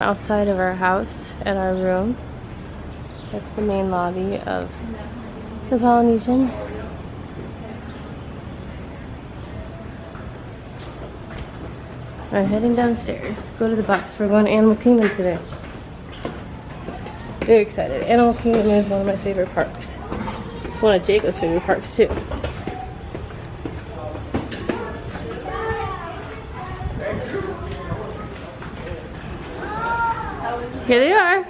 outside of our house at our room. That's the main lobby of the Polynesian. We're heading downstairs. Go to the bus. We're going to Animal Kingdom today. Very excited. Animal Kingdom is one of my favorite parks. It's one of Jacob's favorite parks too. Here they are.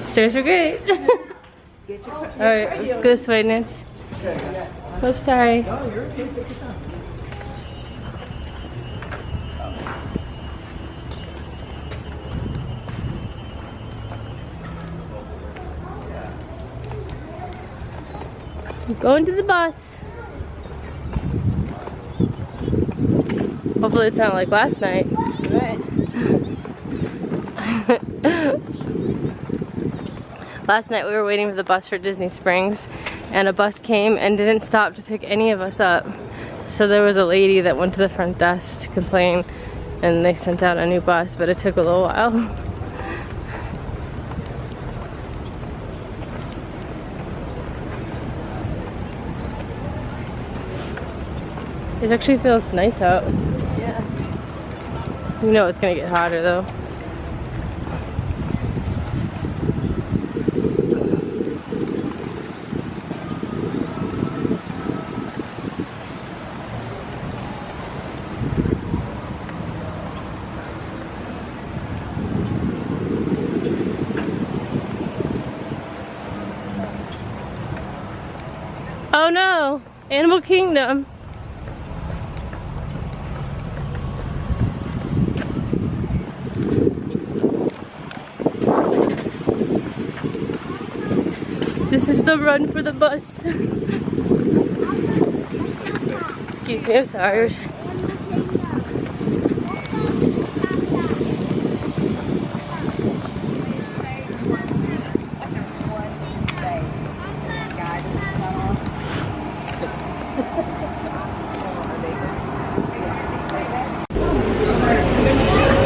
Stairs are great. Alright, go this way, Nance. Oops, sorry. Going to the bus. Hopefully it's not like last night. Right. Last night we were waiting for the bus for Disney Springs and a bus came and didn't stop to pick any of us up. So there was a lady that went to the front desk to complain and they sent out a new bus, but it took a little while. It actually feels nice out. Yeah. You know it's gonna get hotter though. Oh no! Animal Kingdom! This is the run for the bus. Excuse me, I'm sorry.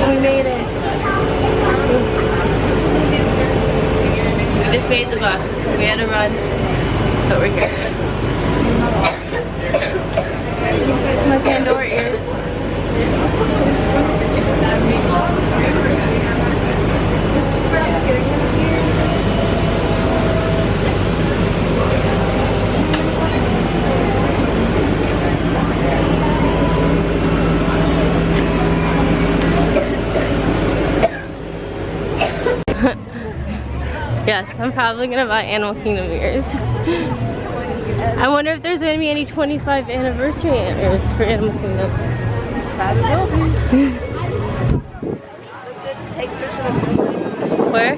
We made it. We just made the bus. We had to run, but we're here. My Pandora ears. Yes, I'm probably gonna buy Animal Kingdom ears. I wonder if there's gonna be any 25th anniversary ears for Animal Kingdom. Probably will be. Where?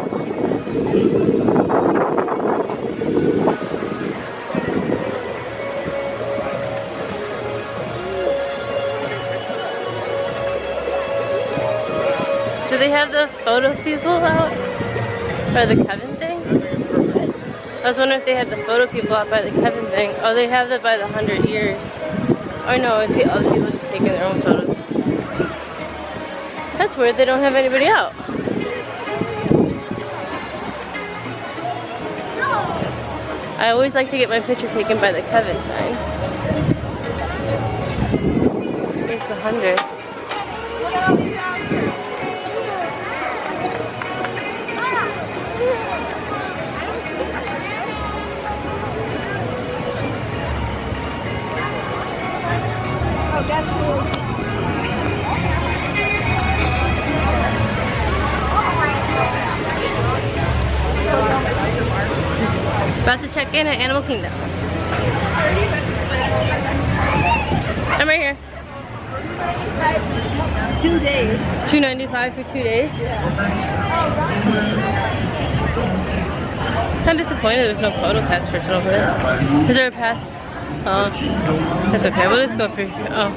Do they have the photo people out? By the Kevin thing? I was wondering if they had the photo people out by the Kevin thing. Oh, they have that by the 100 years. Or no, if other people just taking their own photos. That's weird, they don't have anybody out. I always like to get my picture taken by the Kevin sign. Here's the 100. About to check in at Animal Kingdom. I'm right here. 2 days. $2.95 for 2 days? Kind of disappointed there's no photo pass for over there. Is there a pass? Oh, that's okay. We'll just go for. Oh.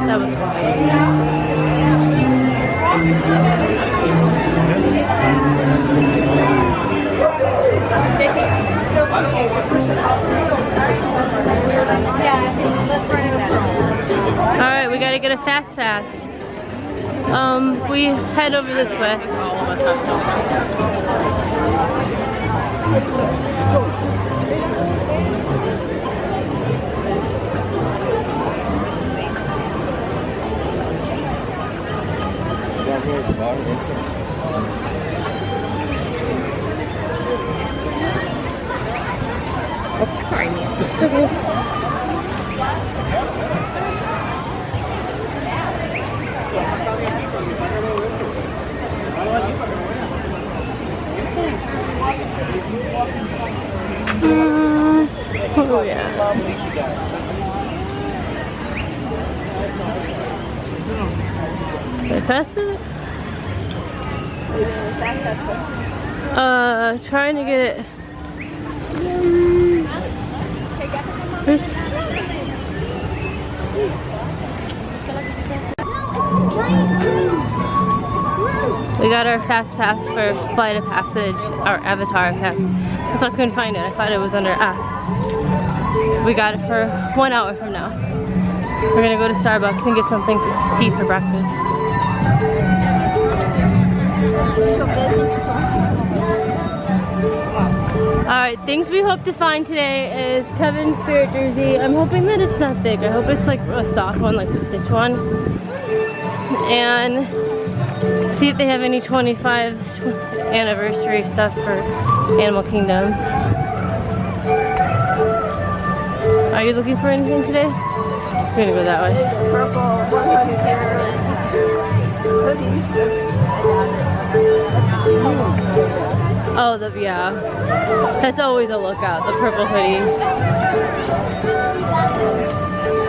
That was fun. Alright, we gotta get a fast pass. We head over this way. Oh, sorry, Mia. Oh yeah. Did I pass it? Trying to get it. Where's... We got our fast pass for Flight of Passage, our Avatar pass. Because I couldn't find it. I thought it was under F. We got it for 1 hour from now. We're gonna go to Starbucks and get something to eat for breakfast. Alright, things we hope to find today is Kevin's spirit jersey. I'm hoping that it's not thick. I hope it's like a soft one, like the Stitch one. And see if they have any 25th anniversary stuff for Animal Kingdom. Are you looking for anything today? We're gonna go that way. Purple, Oh, yeah. That's always a lookout, the purple hoodie.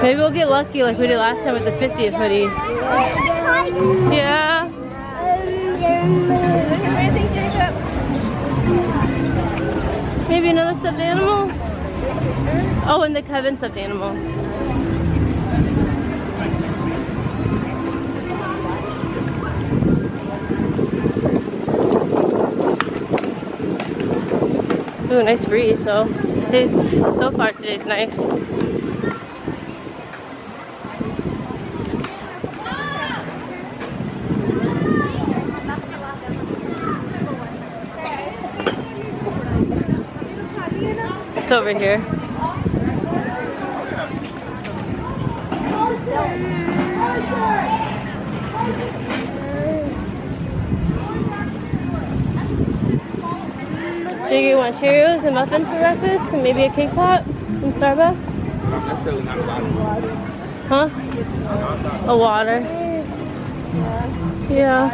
Maybe we'll get lucky like we did last time with the 50th hoodie. Yeah. Maybe another stuffed animal? Oh, and the Kevin stuffed animal. Ooh, nice breeze though. So far today's nice. It's over here. Do you want Cheerios and muffins for breakfast and maybe a cake pop from Starbucks? Not necessarily, not a lot of water. Huh? A water. Yeah.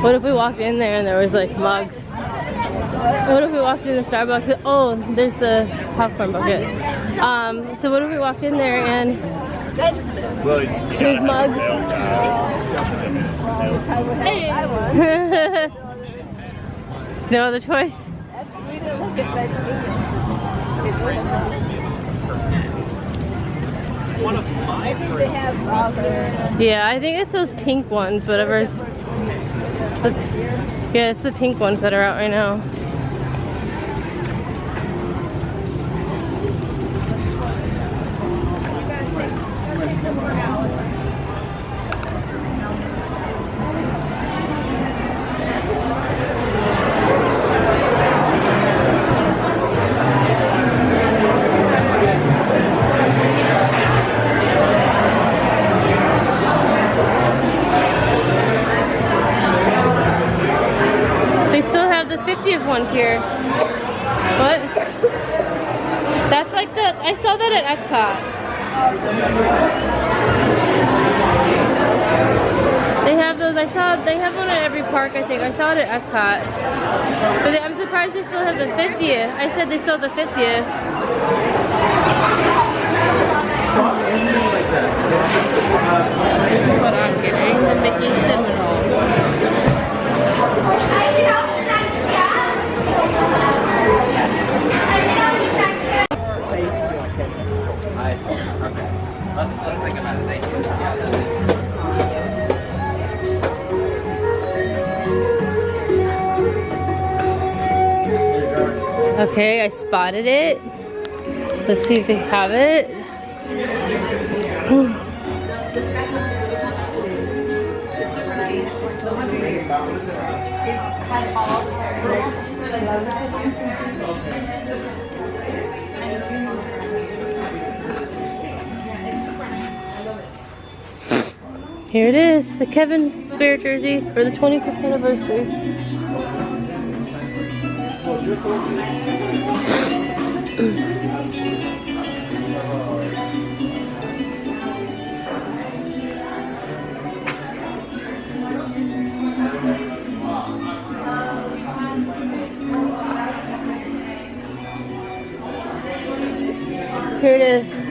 What if we walked in there and there was like mugs? What if we walked in the Starbucks? Oh, there's the popcorn bucket. So what if we walked in there and there's mugs? Hey. No other choice. Yeah, I think it's those pink ones, whatever's. Yeah, it's the pink ones that are out right now. They still have the 50th ones here. What? That's like the, I saw that at Epcot. They have those, they have one at every park, I think. I saw it at Epcot. But I'm surprised they still have the 50th. I said they still have the 50th. This is what I'm getting, the Mickey cinnamon roll. Okay, I spotted it. Let's see if they have it. Here it is, the Kevin Spirit jersey for the 25th anniversary. Here it is.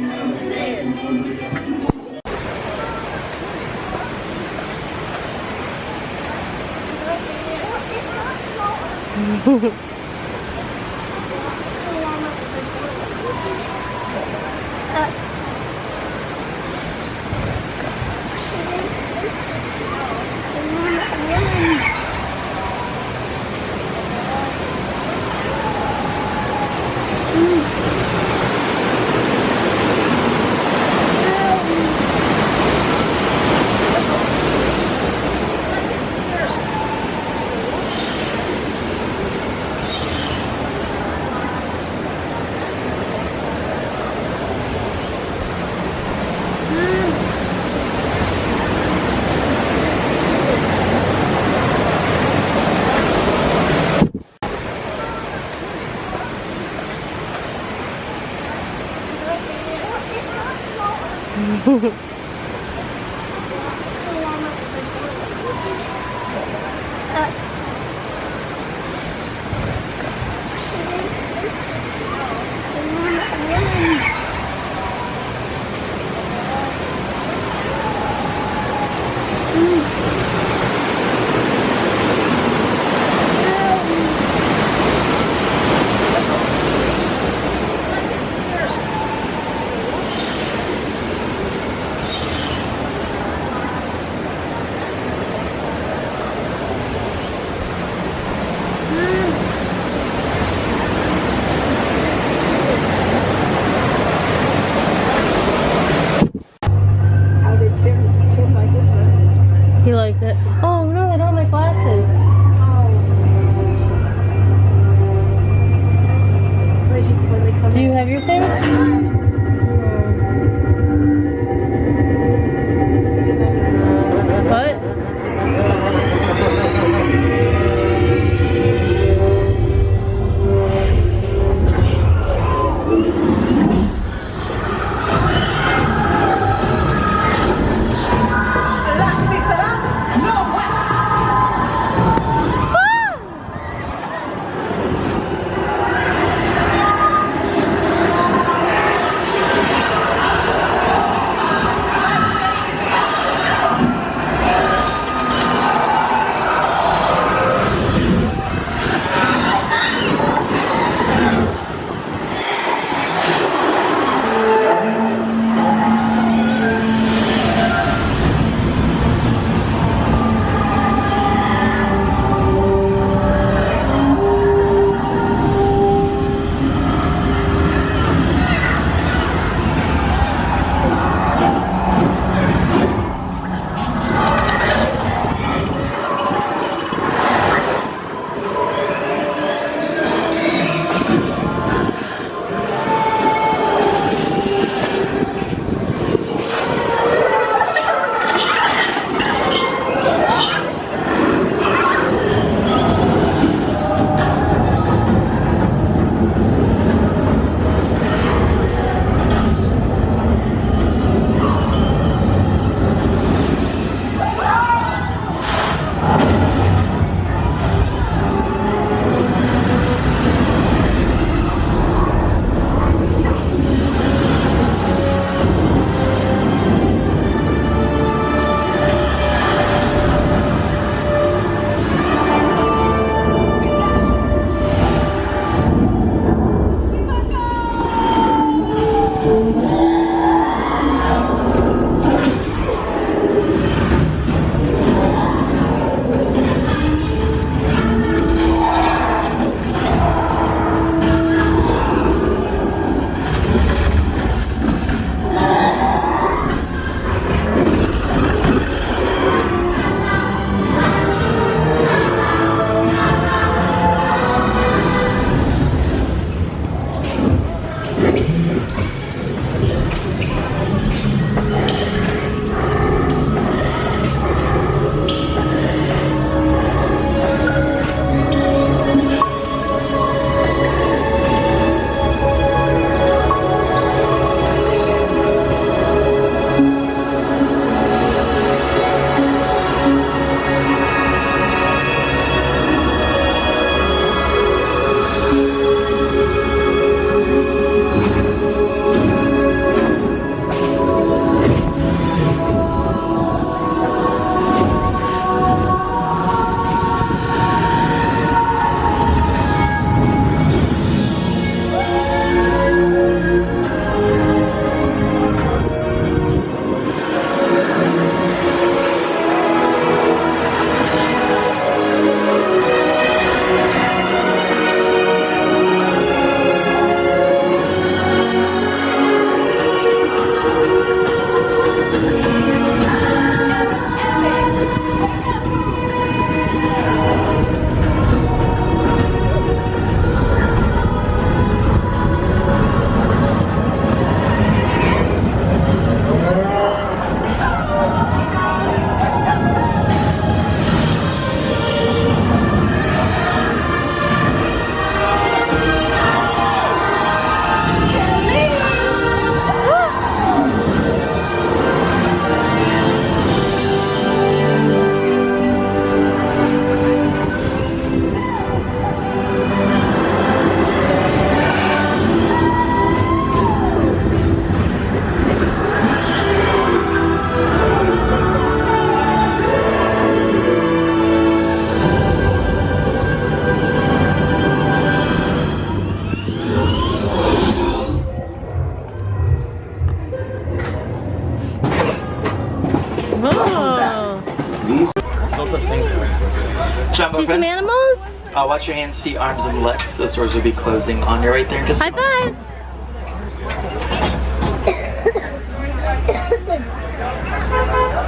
some animals? Watch your hands, feet, arms, and legs. Those doors will be closing on you right there in just a High moment. five!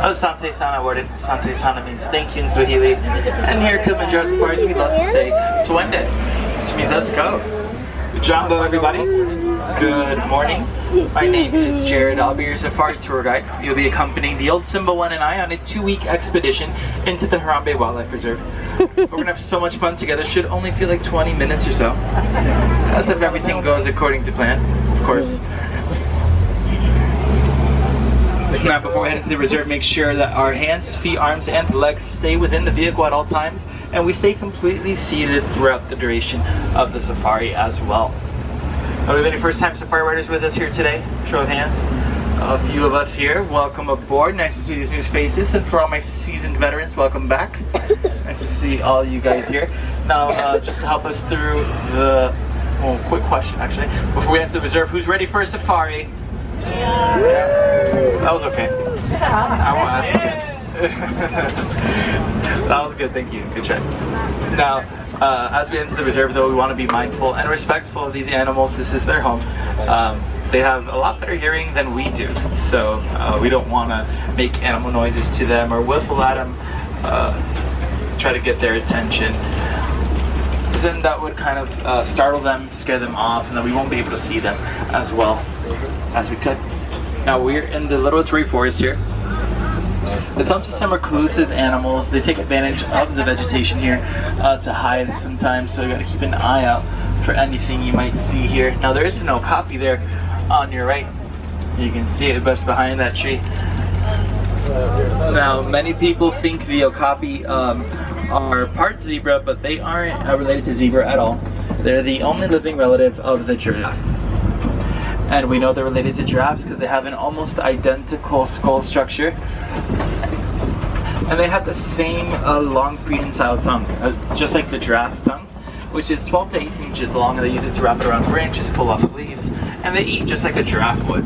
Asante Sana word. Asante Sana means thank you in Swahili. And here at Kilimanjaro Safaris, we love to say Twende, which means let's go. Jumbo, everybody. Good morning. My name is Jared. I'll be your safari tour guide. You'll be accompanying the old Simba 1 and I on a 2-week expedition into the Harambe Wildlife Reserve. We're gonna have so much fun together. Should only feel like 20 minutes or so. As if everything goes according to plan, of course. Now, before we head into the reserve, make sure that our hands, feet, arms, and legs stay within the vehicle at all times, and we stay completely seated throughout the duration of the safari as well. Are we have any first-time safari riders with us here today? Show of hands. A few of us here. Welcome aboard. Nice to see these new faces, and for all my seasoned veterans, welcome back. Nice to see all you guys here. Now, just to help us through the quick question, actually, before we enter the reserve, who's ready for a safari? Yeah. That was okay. I won't ask again. That was good, thank you. Good check. Now, as we enter the reserve, though, we want to be mindful and respectful of these animals. This is their home. They have a lot better hearing than we do, so we don't want to make animal noises to them or whistle at them, try to get their attention. Then that would kind of startle them, scare them off, and then we won't be able to see them as well as we could. Now we're in the Little Torrey Forest here. It's home to some reclusive animals. They take advantage of the vegetation here to hide sometimes, so you gotta keep an eye out for anything you might see here. Now there is an okapi there on your right. You can see it just behind that tree. Now many people think the okapi are part zebra, but they aren't related to zebra at all. They're the only living relative of the giraffe. And we know they're related to giraffes because they have an almost identical skull structure. And they have the same long prehensile tongue. It's just like the giraffe's tongue, which is 12 to 18 inches long, and they use it to wrap it around branches, pull off leaves, and they eat just like a giraffe would.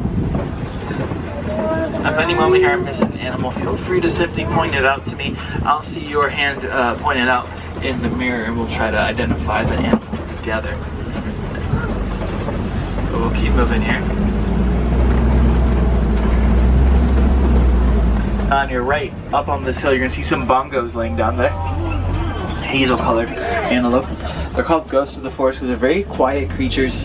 If any moment here I miss an animal, feel free to simply point it out to me. I'll see your hand pointed out in the mirror, and we'll try to identify the animals together. But we'll keep moving here. On your right, up on this hill, you're going to see some bongos laying down there. Hazel-colored antelope. They're called ghosts of the forest because they're very quiet creatures.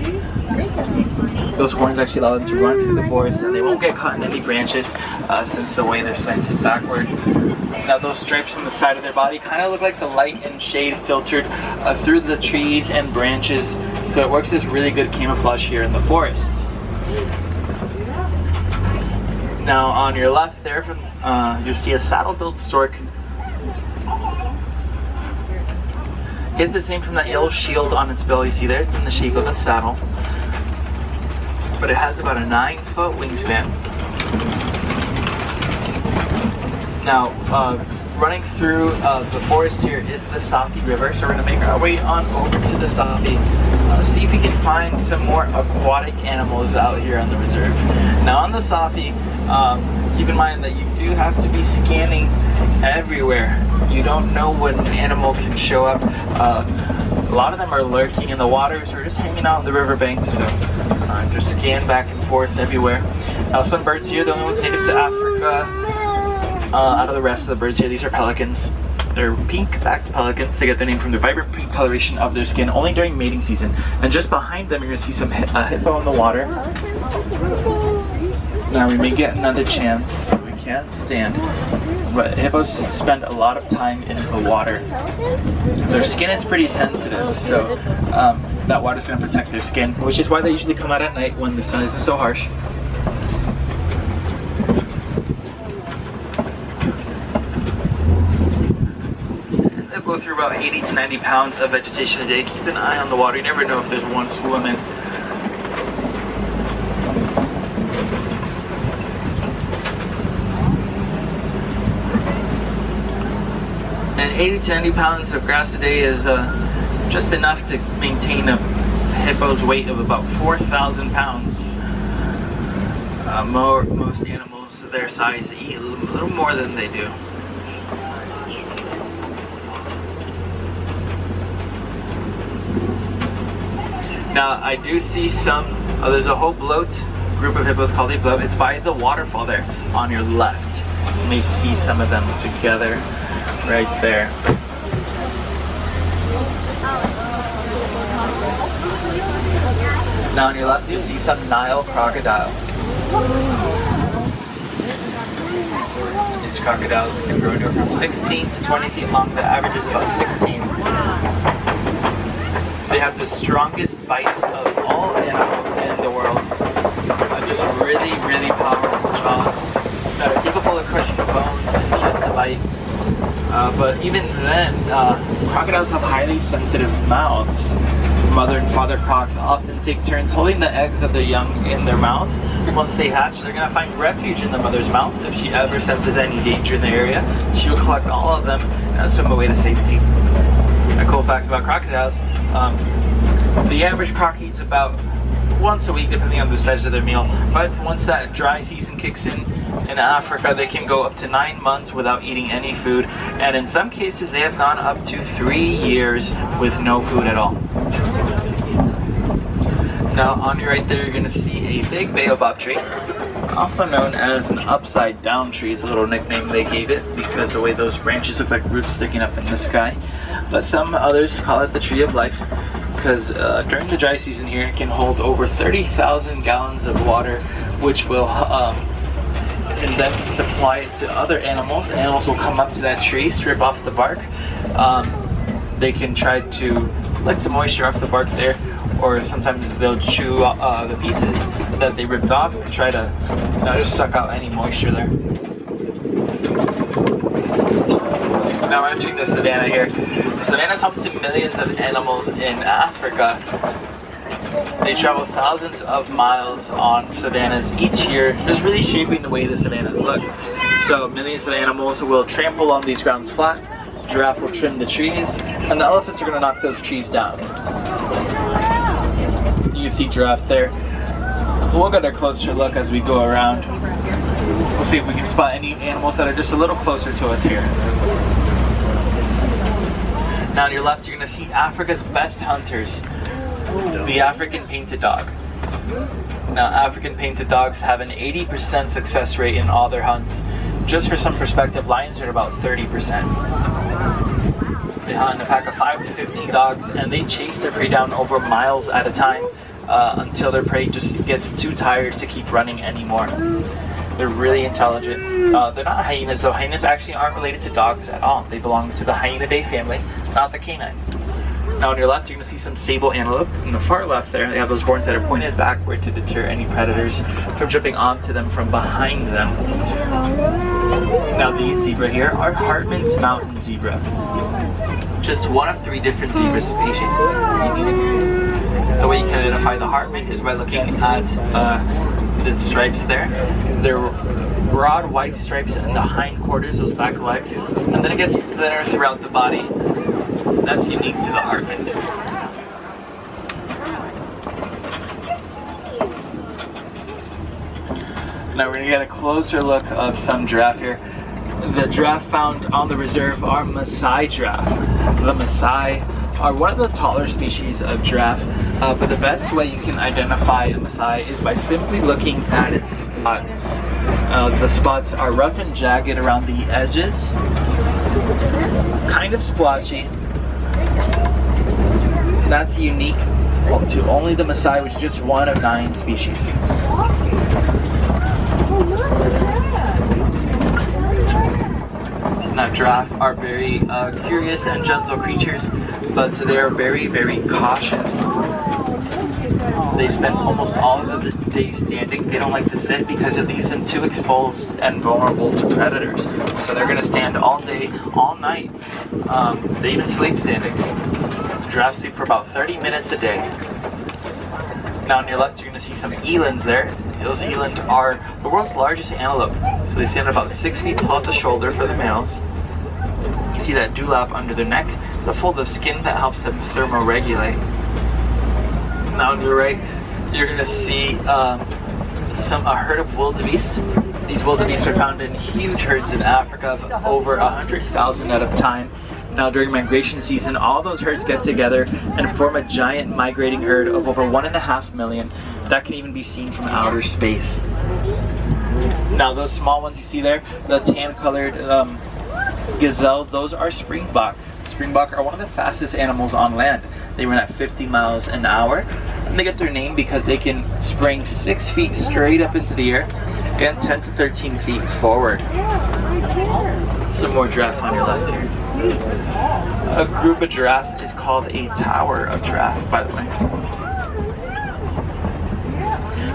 Those horns actually allow them to run through the forest, and they won't get caught in any branches since the way they're slanted backward. Now those stripes on the side of their body kind of look like the light and shade filtered through the trees and branches, so it works as really good camouflage here in the forest. Now on your left there, you'll see a saddle-billed stork. It's the same from that yellow shield on its bill you see there. It's in the shape of a saddle. But it has about a 9-foot wingspan. Now, running through the forest here is the Safi River, so we're going to make our way on over to the Safi, see if we can find some more aquatic animals out here on the reserve. Now on the Safi, keep in mind that you do have to be scanning everywhere. You don't know when an animal can show up. A lot of them are lurking in the waters or just hanging out on the riverbank, so just scan back and forth everywhere. Now some birds here, the only ones native to Africa, out of the rest of the birds here, these are pelicans. They're pink-backed pelicans. They get their name from the vibrant pink coloration of their skin only during mating season. And just behind them, you're going to see some hippo in the water. Now we may get another chance. We can't stand. But hippos spend a lot of time in the water. Their skin is pretty sensitive, so that water is going to protect their skin, which is why they usually come out at night when the sun isn't so harsh. They'll go through about 80 to 90 pounds of vegetation a day. Keep an eye on the water. You never know if there's one swimming. And 80 to 90 pounds of grass a day is just enough to maintain a hippo's weight of about 4,000 pounds. Most animals their size eat a little more than they do. Now I do see some, there's a whole bloat, group of hippos called a bloat. It's by the waterfall there on your left. You may see some of them together right there. Now on your left you see some Nile crocodile. These crocodiles can grow to from 16 to 20 feet long. The average is about 16. They have the strongest bite of all animals in the world. Just really, really powerful jaws that are capable of crushing bones in just a bite. But even then, crocodiles have highly sensitive mouths. Mother and father crocs often take turns holding the eggs of their young in their mouths. Once they hatch, they're going to find refuge in the mother's mouth. If she ever senses any danger in the area, she will collect all of them and swim away to safety. And cool facts about crocodiles, the average croc eats about once a week depending on the size of their meal, but once that dry season kicks in Africa, they can go up to 9 months without eating any food, and in some cases they have gone up to 3 years with no food at all. Now on your right there you're going to see a big baobab tree, also known as an upside down tree. It's a little nickname they gave it because the way those branches look like roots sticking up in the sky, but some others call it the tree of life because during the dry season here it can hold over 30,000 gallons of water, which will and then supply it to other animals. Animals will come up to that tree, strip off the bark. They can try to lick the moisture off the bark there, or sometimes they'll chew the pieces that they ripped off and try to just suck out any moisture there. Now we're entering the savannah here. The savannah is home to millions of animals in Africa. They travel thousands of miles on savannas each year, just really shaping the way the savannas look. So millions of animals will trample on these grounds flat, giraffe will trim the trees, and the elephants are going to knock those trees down. You can see giraffe there. We'll get a closer look as we go around. We'll see if we can spot any animals that are just a little closer to us here. Now on your left you're going to see Africa's best hunters, the African painted dog. Now African painted dogs have an 80% success rate in all their hunts. Just for some perspective, lions are at about 30%. They hunt in a pack of 5 to 15 dogs and they chase their prey down over miles at a time until their prey just gets too tired to keep running anymore. They're really intelligent. They're not hyenas though. Hyenas actually aren't related to dogs at all. They belong to the Hyenidae family, not the canine. Now on your left you're going to see some sable antelope. On the far left there they have those horns that are pointed backward to deter any predators from jumping onto them from behind them. Now these zebra here are Hartman's mountain zebra. Just one of 3 different zebra species. The way you can identify the Hartman is by looking at the stripes there. They're broad white stripes in the hindquarters, those back legs, and then it gets thinner throughout the body. That's unique to the Hartman. Now we're going to get a closer look of some giraffe here. The giraffe found on the reserve are Maasai giraffe. The Maasai are one of the taller species of giraffe, but the best way you can identify a Maasai is by simply looking at its spots. The spots are rough and jagged around the edges, kind of splotchy. That's unique to only the Maasai, which is just one of 9 species. Now giraffe are very curious and gentle creatures, but they are very, very cautious. They spend almost all of the day standing. They don't like to sit because it leaves them too exposed and vulnerable to predators. So they're going to stand all day, all night. They even sleep standing. Giraffes sleep for about 30 minutes a day. Now on your left you're going to see some elands there. Those eland are the world's largest antelope. So they stand about 6 feet tall at the shoulder for the males. You see that dewlap under their neck. It's a fold of skin that helps them thermoregulate. Now on your right you're going to see a herd of wildebeest. These wildebeest are found in huge herds in Africa, over 100,000 at a time. Now during migration season, all those herds get together and form a giant migrating herd of over 1.5 million that can even be seen from outer space. Now those small ones you see there, the tan-colored gazelle, those are springbok. Springbok are one of the fastest animals on land. They run at 50 miles an hour. And they get their name because they can spring 6 feet straight up into the air and 10 to 13 feet forward. Some more giraffe on your left here. A group of giraffe is called a tower of giraffe, by the way.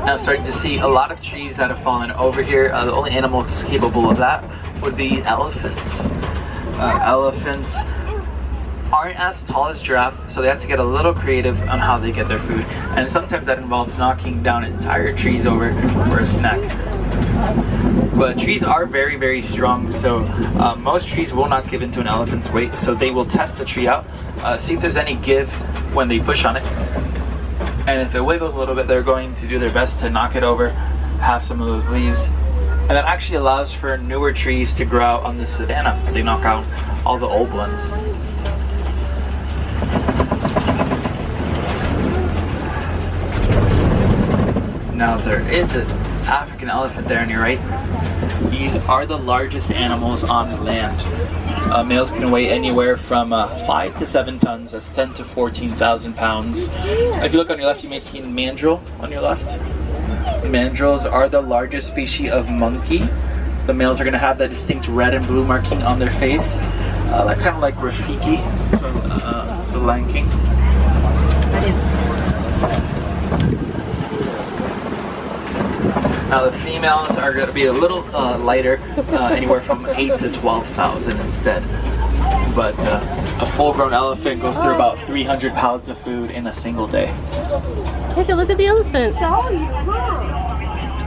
Now starting to see a lot of trees that have fallen over here. The only animals capable of that would be elephants. Elephants aren't as tall as giraffe, so they have to get a little creative on how they get their food. And sometimes that involves knocking down entire trees over for a snack. But trees are very, very strong, so most trees will not give into an elephant's weight, so they will test the tree out, see if there's any give when they push on it. And if it wiggles a little bit, they're going to do their best to knock it over, have some of those leaves. And that actually allows for newer trees to grow out on the savanna. They knock out all the old ones. Now there is an African elephant there on your right. These are the largest animals on land. Males can weigh anywhere from 5 to 7 tons, that's 10 to 14,000 pounds. If you look on your left, you may see a mandrill on your left. Mandrills are the largest species of monkey. The males are going to have that distinct red and blue marking on their face, like kind of like Rafiki from The Lion King. Now the females are going to be a little lighter, anywhere from 8 to 12,000 instead. But a full-grown elephant goes through about 300 pounds of food in a single day. Take a look at the elephant.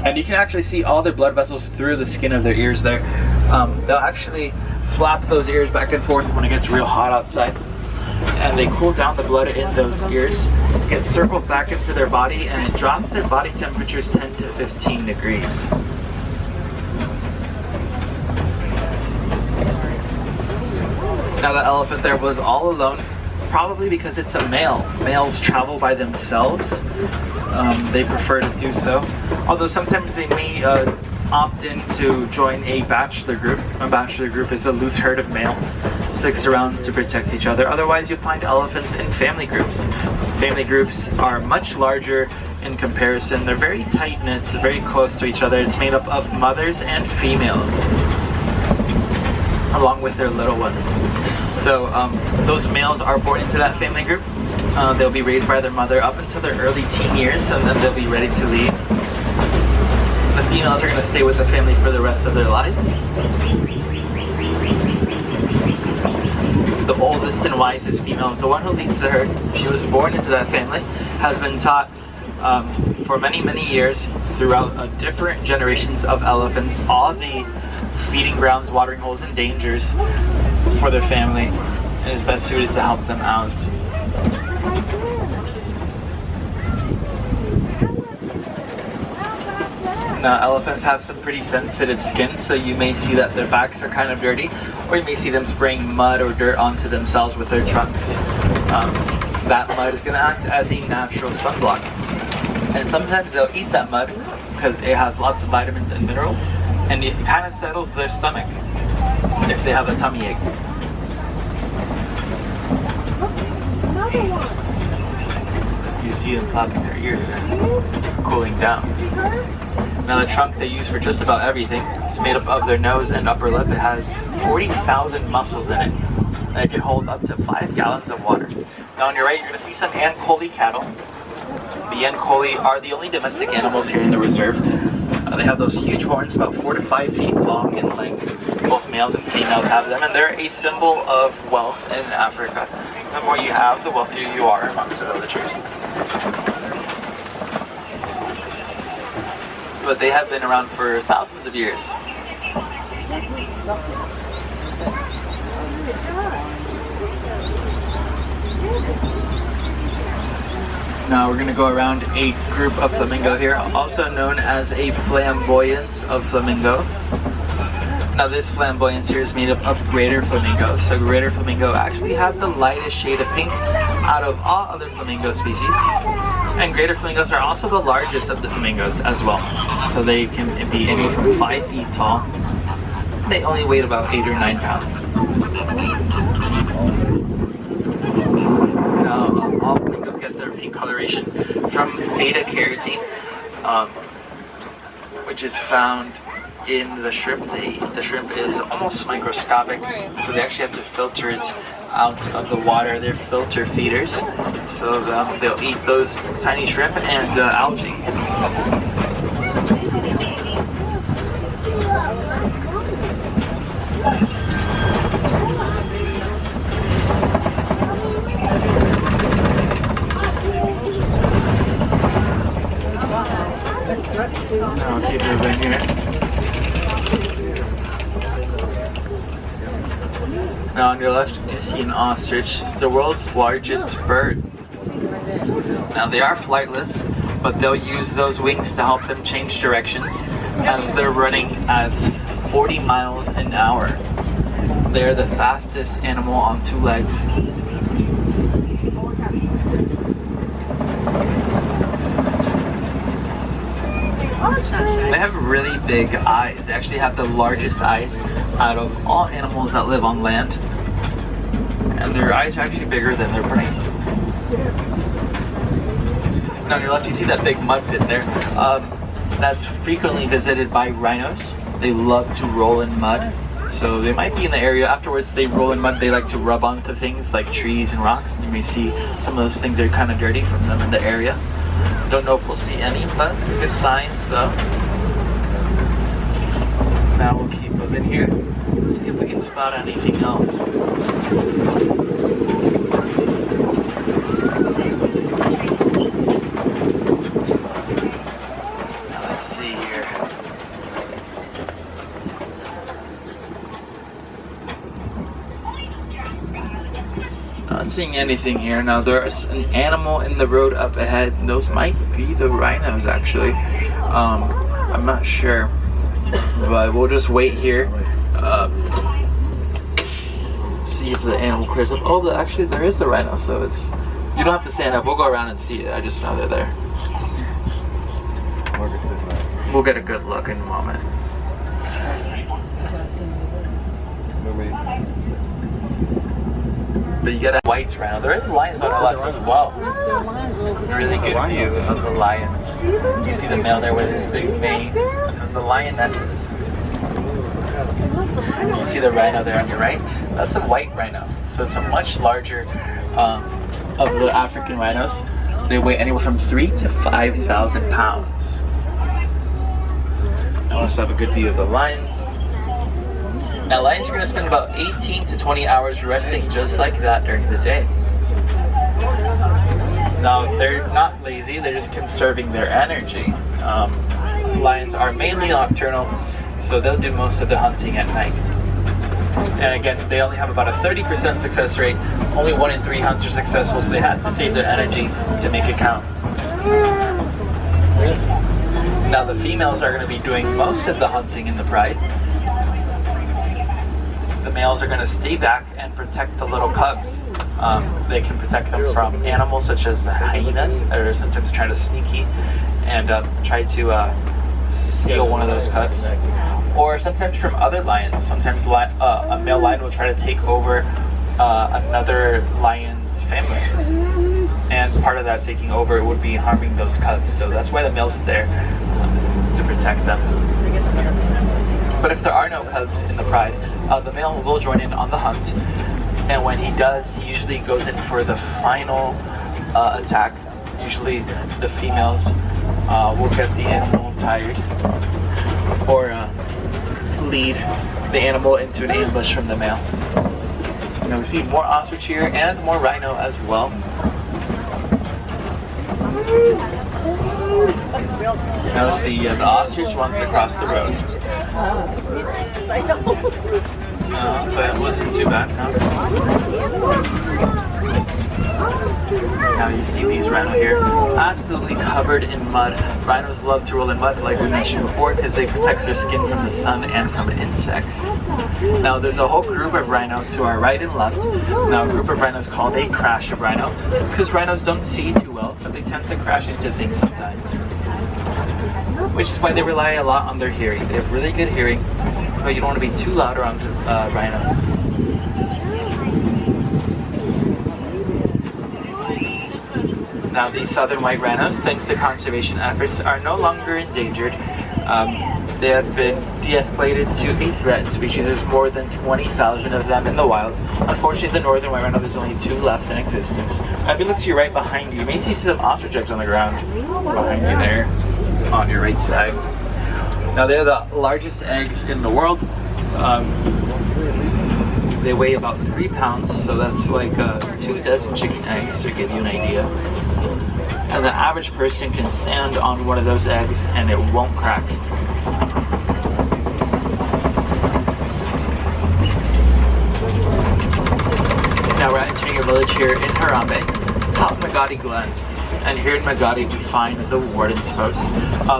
And you can actually see all their blood vessels through the skin of their ears there. They'll actually flap those ears back and forth when it gets real hot outside. And they cool down the blood in those ears, get circled back into their body, and it drops their body temperatures 10 to 15 degrees. Now the elephant there was all alone, probably because it's a male. Males travel by themselves. They prefer to do so. Although sometimes they may opt in to join a bachelor group. A bachelor group is a loose herd of males, sticks around to protect each other. Otherwise, you'll find elephants in family groups. Family groups are much larger in comparison. They're very tight-knit, very close to each other. It's made up of mothers and females, along with their little ones. So those males are born into that family group. They'll be raised by their mother up until their early teen years, and then they'll be ready to leave. The females are going to stay with the family for the rest of their lives. The oldest and wisest female is the one who leads the herd. She was born into that family, has been taught for many, many years throughout different generations of elephants, all the feeding grounds, watering holes, and dangers for their family, and is best suited to help them out. Now, elephants have some pretty sensitive skin, so you may see that their backs are kind of dirty, or you may see them spraying mud or dirt onto themselves with their trunks. That mud is going to act as a natural sunblock. And sometimes they'll eat that mud because it has lots of vitamins and minerals, and it kind of settles their stomach if they have a tummy ache. You see them flapping their ears and cooling down. Now the trunk they use for just about everything. It's made up of their nose and upper lip. It has 40,000 muscles in it. And it can hold up to 5 gallons of water. Now on your right, you're going to see some Ankole cattle. The Ankole are the only domestic animals here in the reserve. They have those huge horns, about 4 to 5 feet long in length. Both males and females have them, and they're a symbol of wealth in Africa. The more you have, the wealthier you are amongst the villagers. But they have been around for thousands of years. Now we're going to go around a group of flamingo here, also known as a flamboyance of flamingo. Now this flamboyance here is made up of greater flamingos. So greater flamingo actually have the lightest shade of pink out of all other flamingo species. And greater flamingos are also the largest of the flamingos as well. So they can be anywhere from 5 feet tall. They only weigh about 8 or 9 pounds. Now all flamingos get their pink coloration from beta carotene, which is found in the shrimp. The shrimp is almost microscopic, so they actually have to filter it out of the water. They're filter feeders, so they'll eat those tiny shrimp and algae. Now I'll keep moving here. Now on your left you see an ostrich. It's the world's largest bird. Now they are flightless, but they'll use those wings to help them change directions as they're running at 40 miles an hour. They're the fastest animal on 2 legs. They have really big eyes. They actually have the largest eyes out of all animals that live on land. And their eyes are actually bigger than their brain. Now on your left you see that big mud pit there. That's frequently visited by rhinos. They love to roll in mud. So they might be in the area. Afterwards they roll in mud. They like to rub onto things like trees and rocks. And you may see some of those things are kind of dirty from them in the area. Don't know if we'll see any, but good signs though. Now we'll keep moving here. Let's see if we can spot anything else. Now let's see here. Not seeing anything here. Now there's an animal in the road up ahead. Those might be the rhinos actually. I'm not sure. But we'll just wait here. See if the animal clears up. Oh, actually there is the rhino, so it's... You don't have to stand up. We'll go around and see it. I just know they're there. We'll get a good look in a moment. But you get a white rhino. There is lions on the left as well. Really good view of the lions. You see the male there with his big mane, and then the lionesses. You see the rhino there on your right. That's a white rhino. So it's a much larger of the African rhinos. They weigh anywhere from 3,000 to 5,000 pounds. I also have a good view of the lions. Now lions are going to spend about 18 to 20 hours resting just like that during the day. Now they're not lazy, they're just conserving their energy. Lions are mainly nocturnal, so they'll do most of the hunting at night. And again, they only have about a 30% success rate. Only 1 in 3 hunts are successful, so they have to save their energy to make it count. Now the females are going to be doing most of the hunting in the pride. The males are going to stay back and protect the little cubs. They can protect them from animals such as the hyenas, that are sometimes trying to sneaky and try to steal one of those cubs. Or sometimes from other lions. Sometimes a male lion will try to take over another lion's family. And part of that taking over would be harming those cubs. So that's why the male's there, to protect them. But if there are no cubs in the pride, the male will join in on the hunt. And when he does, he usually goes in for the final attack. Usually the females will get the animal tired or lead the animal into an ambush from the male. Now we see more ostrich here and more rhino as well. Now let's see, the ostrich wants to cross the road. But it wasn't too bad, no? Now you see these rhino here, absolutely covered in mud. Rhinos love to roll in mud, like we mentioned before, because they protect their skin from the sun and from insects. Now there's a whole group of rhino to our right and left. Now a group of rhinos called a crash of rhino, because rhinos don't see too well, so they tend to crash into things sometimes. Which is why they rely a lot on their hearing. They have really good hearing, but you don't want to be too loud around rhinos. Now these southern white rhinos, thanks to conservation efforts, are no longer endangered. They have been de-escalated to a threatened species. There's more than 20,000 of them in the wild. Unfortunately, the northern white rhino, there's only 2 left in existence. Now, if you look to your right behind you may see some ostrich eggs on the ground behind you there, on your right side. Now they're the largest eggs in the world. They weigh about 3 pounds, so that's like 2 dozen chicken eggs, to give you an idea. And the average person can stand on one of those eggs and it won't crack. Now we're entering a village here in Harambe, called Magadi Glen. And here in Magadi we find the warden's post.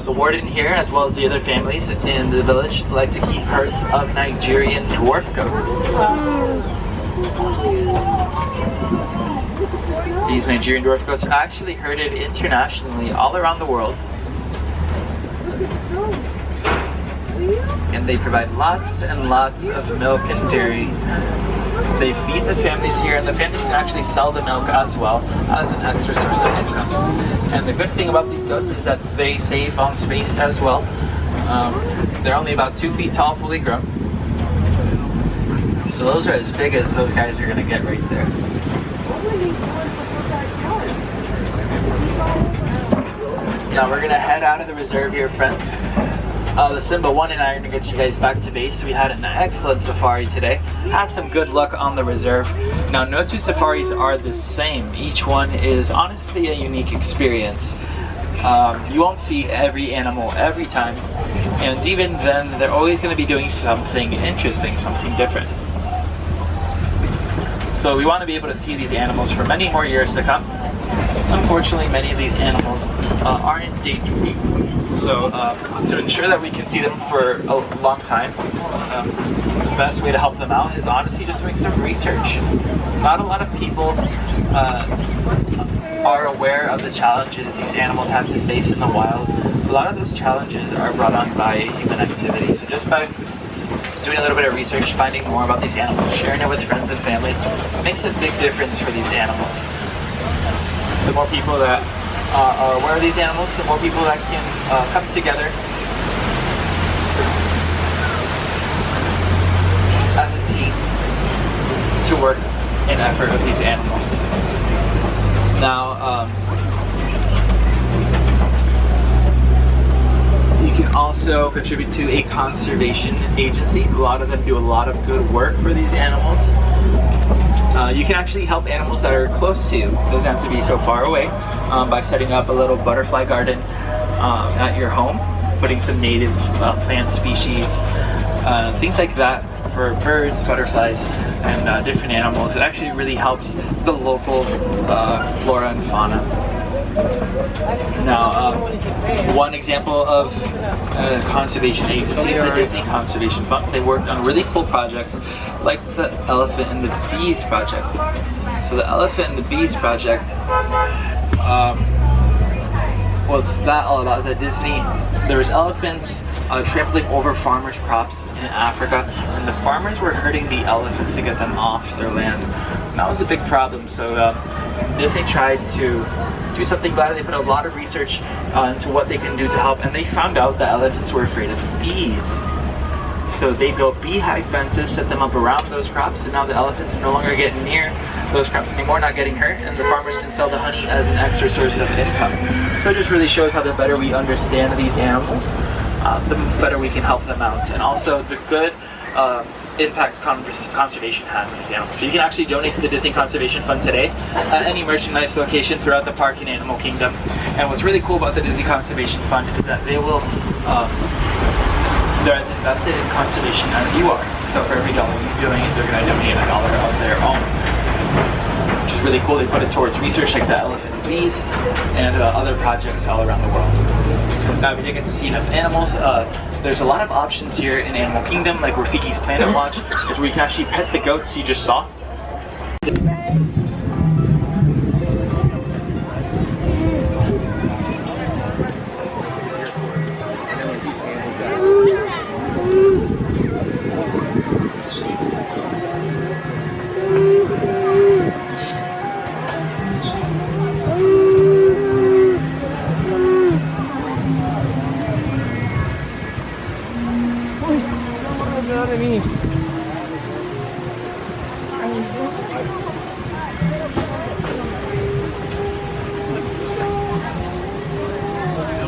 The warden here, as well as the other families in the village, like to keep herds of Nigerian dwarf goats. These Nigerian dwarf goats are actually herded internationally all around the world. And they provide lots and lots of milk and dairy. They feed the families here, and the families can actually sell the milk as well as an extra source of income. And the good thing about these goats is that they save on space as well. They're only about 2 feet tall, fully grown. So those are as big as those guys are going to get right there. Now we're going to head out of the reserve here, friends. The Simba 1 and I are going to get you guys back to base. We had an excellent safari today. Had some good luck on the reserve. Now no 2 safaris are the same. Each one is honestly a unique experience. You won't see every animal every time. And even then, they're always going to be doing something interesting, something different. So we want to be able to see these animals for many more years to come. Unfortunately, many of these animals are endangered. So to ensure that we can see them for a long time, the best way to help them out is honestly just doing some research. Not a lot of people are aware of the challenges these animals have to face in the wild. A lot of those challenges are brought on by human activity. So just by doing a little bit of research, finding more about these animals, sharing it with friends and family, makes a big difference for these animals. The more people that are aware of these animals, the more people that can come together as a team to work in effort of these animals. Now, you can also contribute to a conservation agency. A lot of them do a lot of good work for these animals. You can actually help animals that are close to you. It doesn't have to be so far away, by setting up a little butterfly garden at your home, putting some native plant species, things like that for birds, butterflies, and different animals. It actually really helps the local flora and fauna. Now, one example of conservation agency is the Disney Conservation Fund. They worked on really cool projects like the Elephant and the Bees project. So the Elephant and the Bees project, what's that all about is at Disney, there was elephants trampling over farmers' crops in Africa, and the farmers were herding the elephants to get them off their land. And that was a big problem, so Disney tried to do something about it. They put a lot of research into what they can do to help, and they found out that elephants were afraid of bees. So they built beehive fences, set them up around those crops, and now the elephants are no longer getting near those crops anymore, not getting hurt, and the farmers can sell the honey as an extra source of income. So it just really shows how the better we understand these animals, the better we can help them out, and also the good impact conservation has on these animals. So you can actually donate to the Disney Conservation Fund today at any merchandise location throughout the park and animal kingdom. And what's really cool about the Disney Conservation Fund is that they will they're as invested in conservation as you are. So for every dollar you're doing, they're going to donate $1 of their own. which is really cool. They put it towards research like the elephant maze and other projects all around the world. Now, if you didn't get to see enough animals, there's a lot of options here in Animal Kingdom, like Rafiki's Planet Watch, is where you can actually pet the goats you just saw.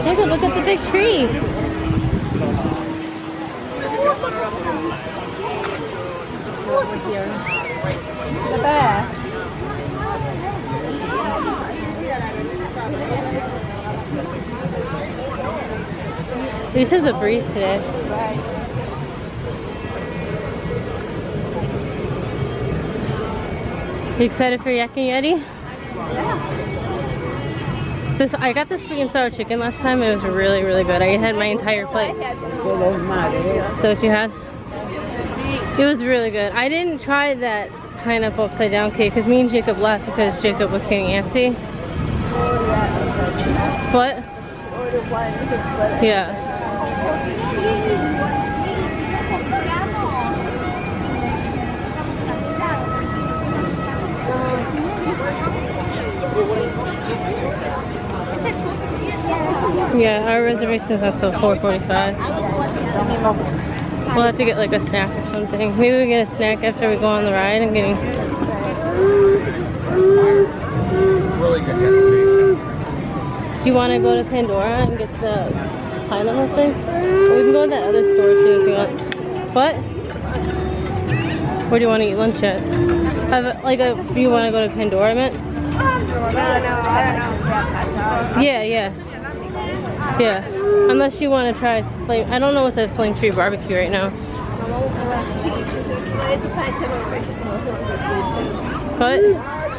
Jacob, look at the big tree. The bear. At least there's a breeze today. You excited for Yak and Yeti? I got this sweet and sour chicken last time. It was really, really good. I had my entire plate. So what you had? It was really good. I didn't try that pineapple upside down cake because me and Jacob left because Jacob was getting antsy. What? Yeah. Yeah, our reservation's not till 4:45. We'll have to get like a snack or something. Maybe we get a snack after we go on the ride and getting. Really good. Do you want to go to Pandora and get the pineapple thing? Or we can go to that other store too if you want. What? Where do you want to eat lunch at? Do you want to go to Pandora, I meant? Yeah. Yeah. Unless you want to try flame. I don't know what's at Flame Tree Barbecue right now. What?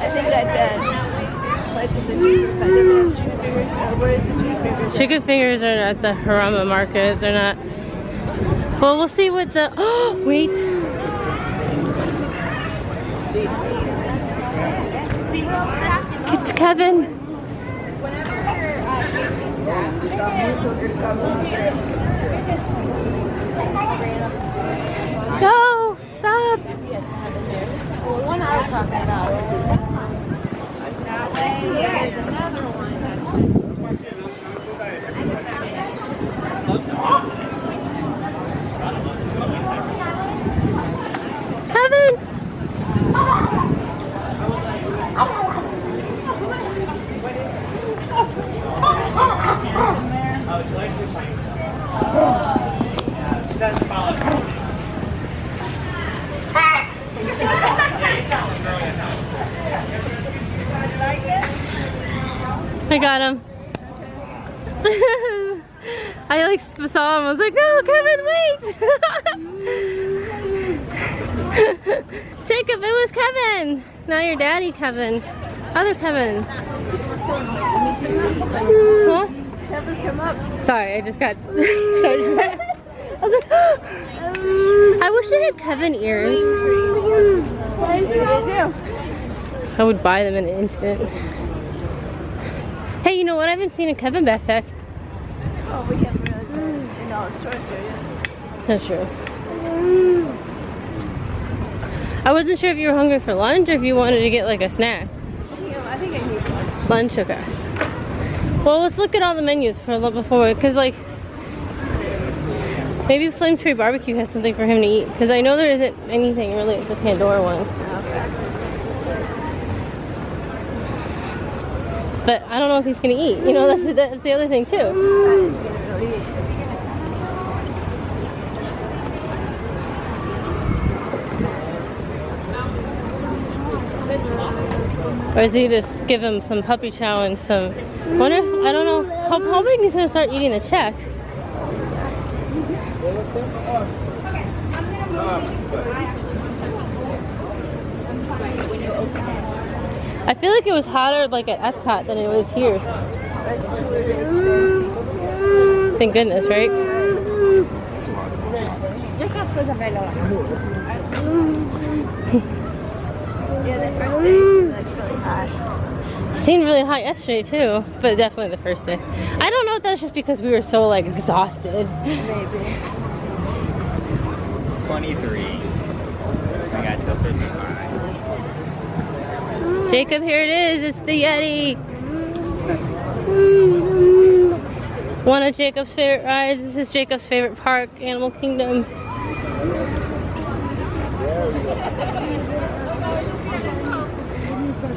I think that Chicken fingers are at the Harama market. They're not. Well, we'll see what the. Oh, wait. It's Kevin. No, stop. One I was talking about. There's another one. Kevin's. I got him. I like saw him. I was like, no, Kevin, wait. Jacob, it was Kevin. Not your daddy, Kevin. Other Kevin. Huh? Kevin, come up. Sorry, I just got started. I was like, I wish I had Kevin ears. What did you do? I would buy them in an instant. Hey, you know what? I haven't seen a Kevin backpack. Oh, we haven't really been in all the stores here yet. That's true. I wasn't sure if you were hungry for lunch or if you wanted to get like a snack. I think I need lunch. Lunch, okay. Well, let's look at all the menus for a little before, because like maybe Flame Tree Barbecue has something for him to eat, because I know there isn't anything really at the Pandora one. Okay. But I don't know if he's gonna eat. You know, that's the other thing too. Or is he just give him some puppy chow and some? I don't know how big he's gonna start eating the checks. I feel like it was hotter like at Epcot than it was here. Thank goodness, right? Yeah, the first day was really hot. It seemed really hot yesterday too, but definitely the first day. I don't know if that's just because we were so like exhausted. Maybe. 23. I got till 55. Jacob, here it is. It's the Yeti. One of Jacob's favorite rides. This is Jacob's favorite park, Animal Kingdom.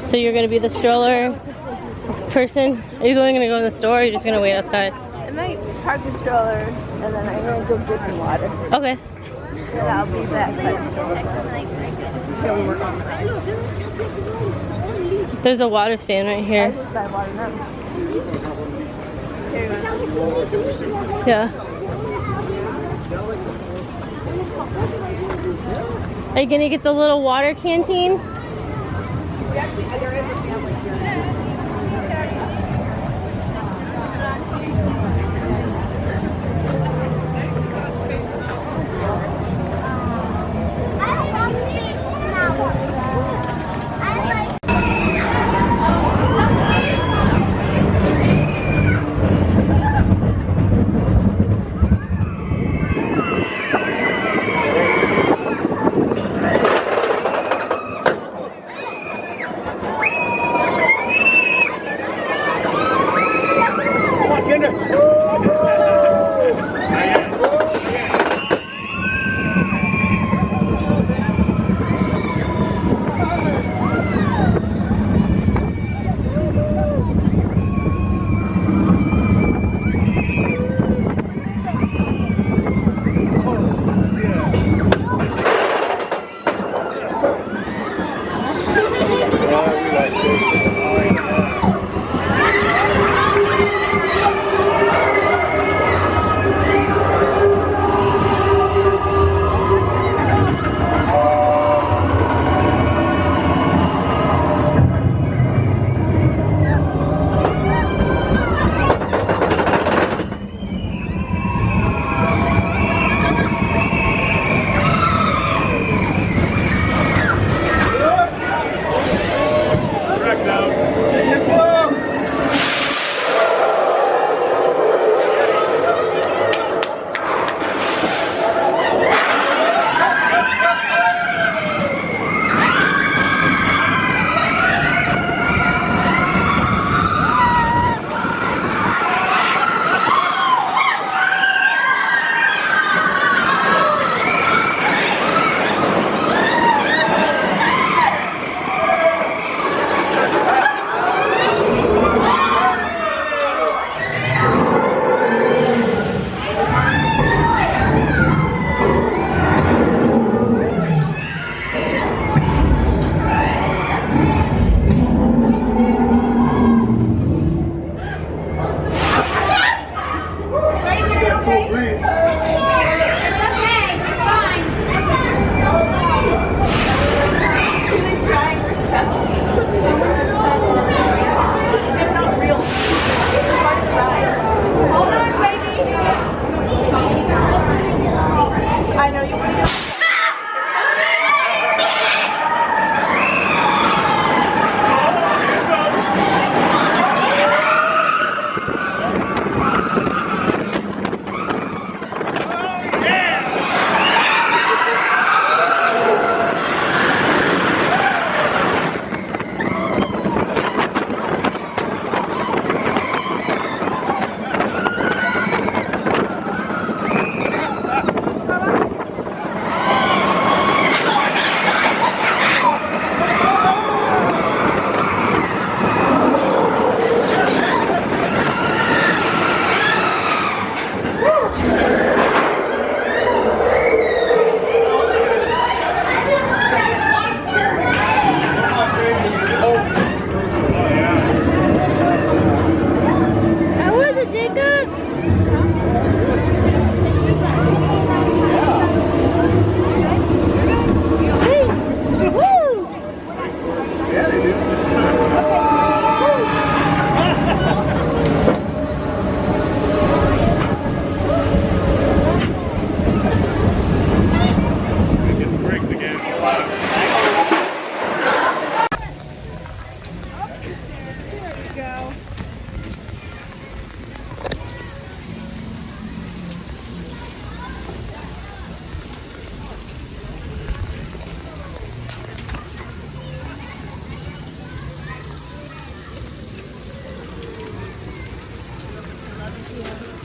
So you're gonna be the stroller person? Are you gonna go in the store or are you just gonna wait outside? I might park the stroller and then I'm gonna go get some water. Okay. And I'll be back by the stroller. There's a water stand right I here. just buy water now. Here you go. Yeah. Are you gonna get the little water canteen?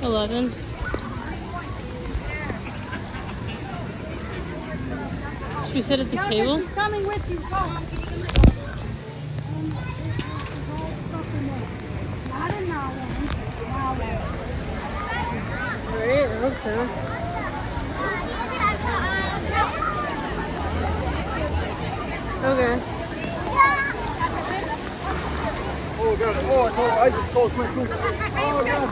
11. Should we sit at this table? She's coming with you. Go. Not in that one. Alright, I hope so. Okay. Oh god, oh I saw Isaac's cold, come on. Oh god.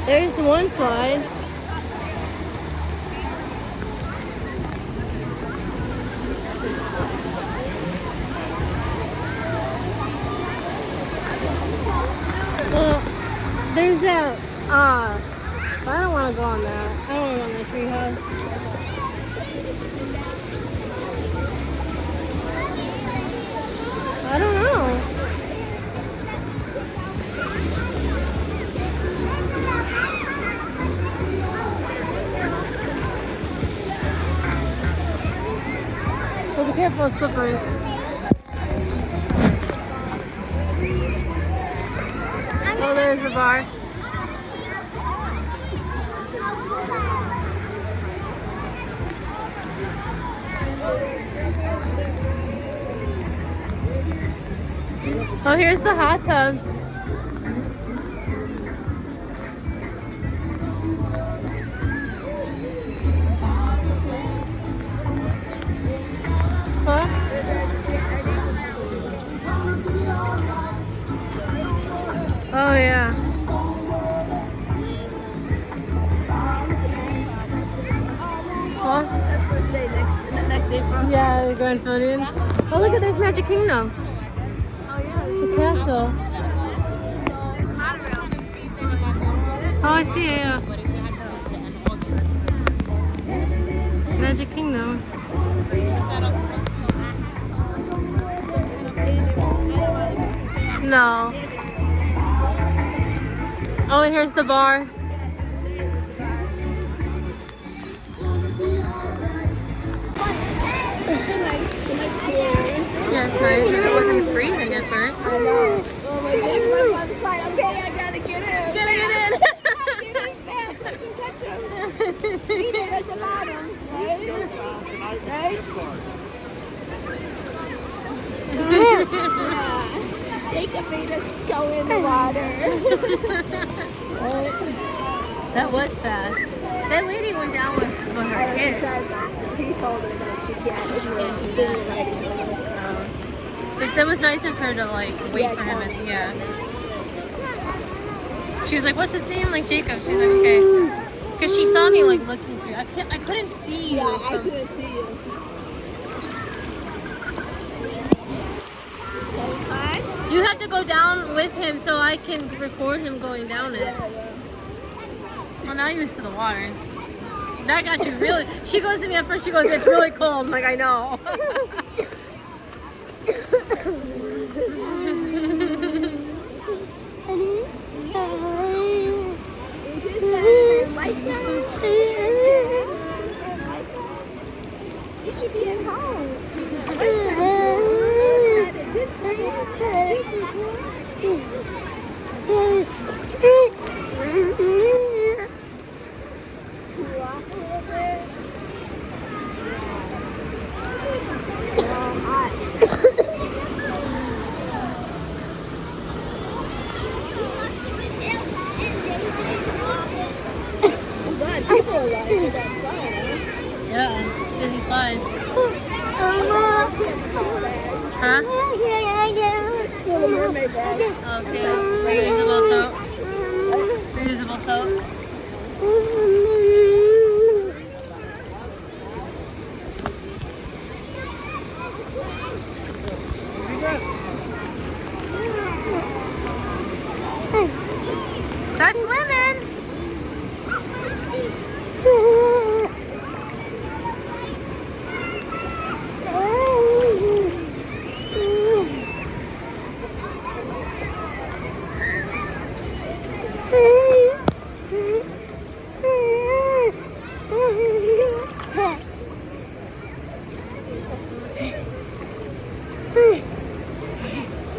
There's the one slide. Well, there's that, I don't want to go on that. I don't want to go on that treehouse. I don't know. Well, be careful, it's slippery. Oh, there's the bar. Oh, here's the hot tub. Huh? Oh, yeah. Huh? That's supposed to stay next April. Yeah, the Grand Floridian. Oh, look at there's Magic Kingdom. Oh yeah. The castle. Oh, I see it, yeah. Magic Kingdom. No. Oh, and here's the bar. It's a nice pool. Yeah, it's nice. If it wasn't freezing at first. I know. Oh my god, my father's like, okay, I gotta get in. Gotta get in. Get in fast so I can catch him. Feet are at the bottom, right? Right? Yeah. Jacob made us go in the water. That was fast. That lady went down with her kids. He told her that she can't do do that. That was nice of her to like wait for him. And, yeah. She was like, "What's his name?" Like Jacob. She's like, "Okay," because she saw me like looking through. I couldn't see you. Yeah, I couldn't see you. You have to go down with him so I can record him going down it. Well, now you're used to the water. That got you really. She goes to me at first. She goes, "It's really cold." I'm like, "I know." You should be at home. Yeah, Disney slide. Huh? Little mermaid bag. Okay. Reusable tote. Reusable tote. Start swimming.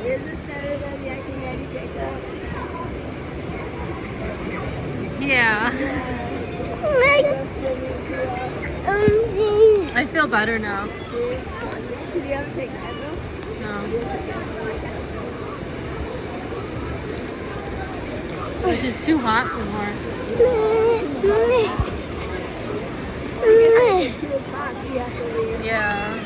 Is this better than the Yankee Jacob? Yeah. I feel better now. Did you ever take Advil? No. Which is too hot for her. At 2 o'clock, you have to leave. Yeah.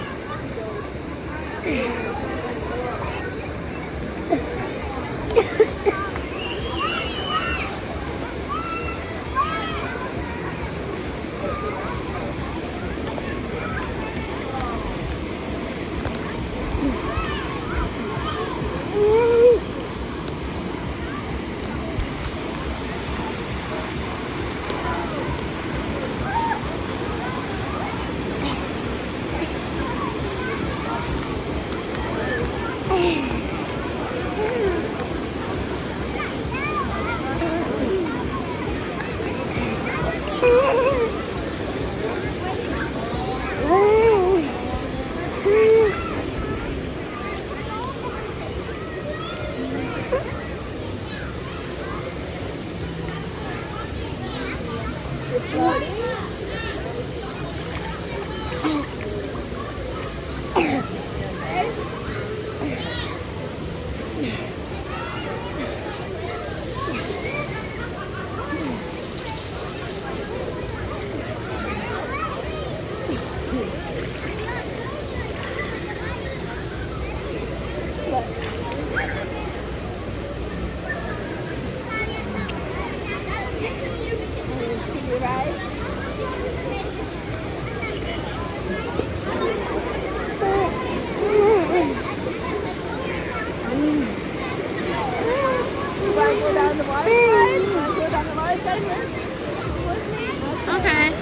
Okay.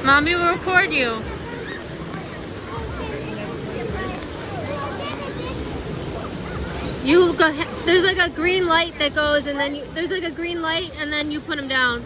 Mommy will record you. You go. There's like a green light that goes, and then there's like a green light, and then you put them down.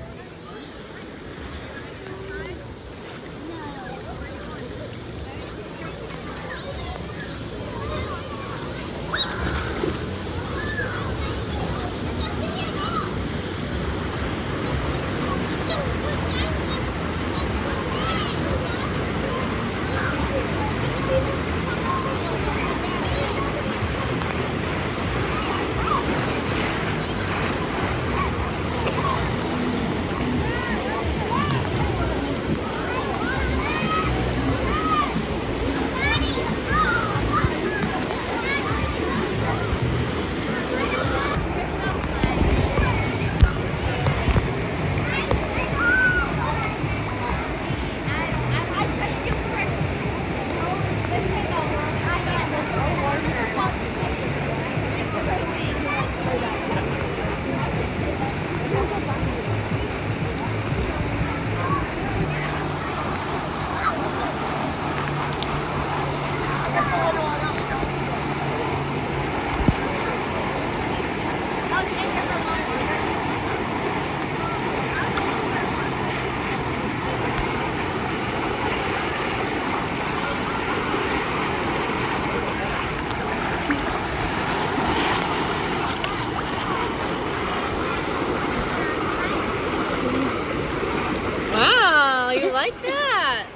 Wow, you like that?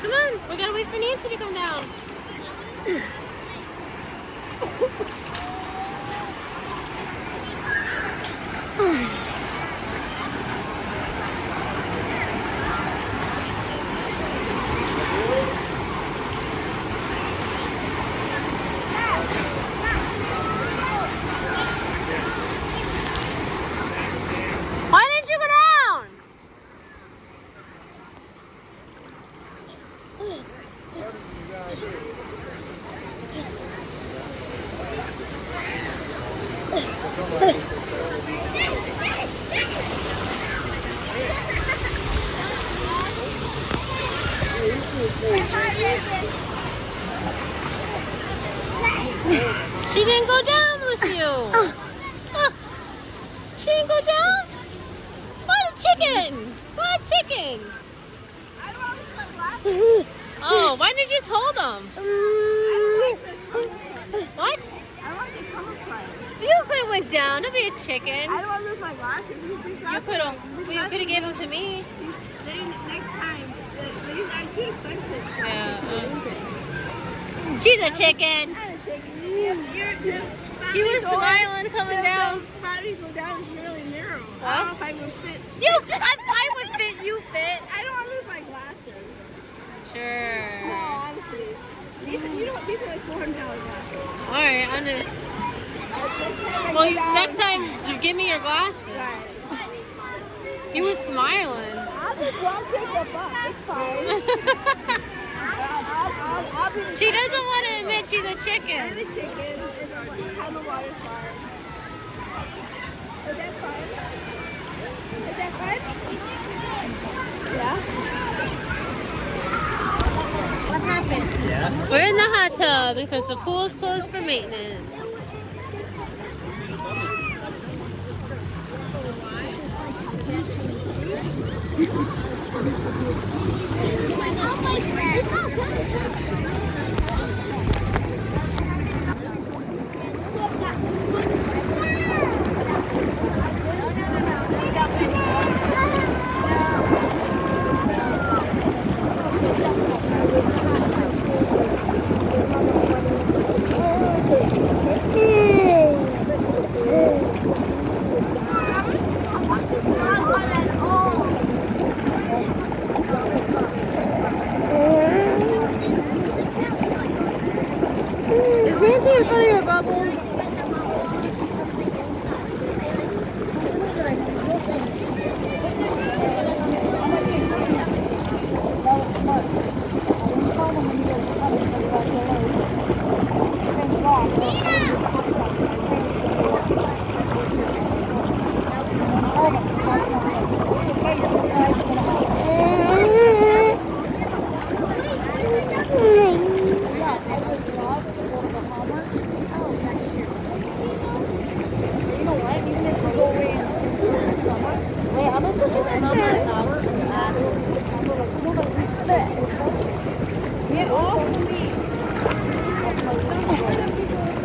Come on, we gotta wait for Nancy to come down. Why didn't you go down? She didn't go down with you. Oh, she didn't go down? What a chicken! What a chicken! Oh, why didn't you just hold them? What? I want the color slide. You could have went down. Don't be a chicken. I don't want to lose my glasses. You could have gave them to me. Next time, these are too expensive. Yeah. She's a chicken. I'm a chicken. He was smiling coming down. The spot you go down is really narrow. Huh? I don't know if I would fit. I would fit. You fit. I don't want to lose my glasses. Sure. No, honestly. These are like $400 glasses. All right, I'm gonna. Well, next time, you give me your glasses. Right. He was smiling. I'll just walk take the bus. It's fine. I'll be She doesn't want to admit she's a chicken. I'm a chicken. On the water slide. Is that fun? Is that fun? Yeah. What happened? Yeah. We're in the hot tub because the pool's closed for maintenance. Is Nancy in front of your bubbles? Get off of me. Yeah, I told him that it was too hot.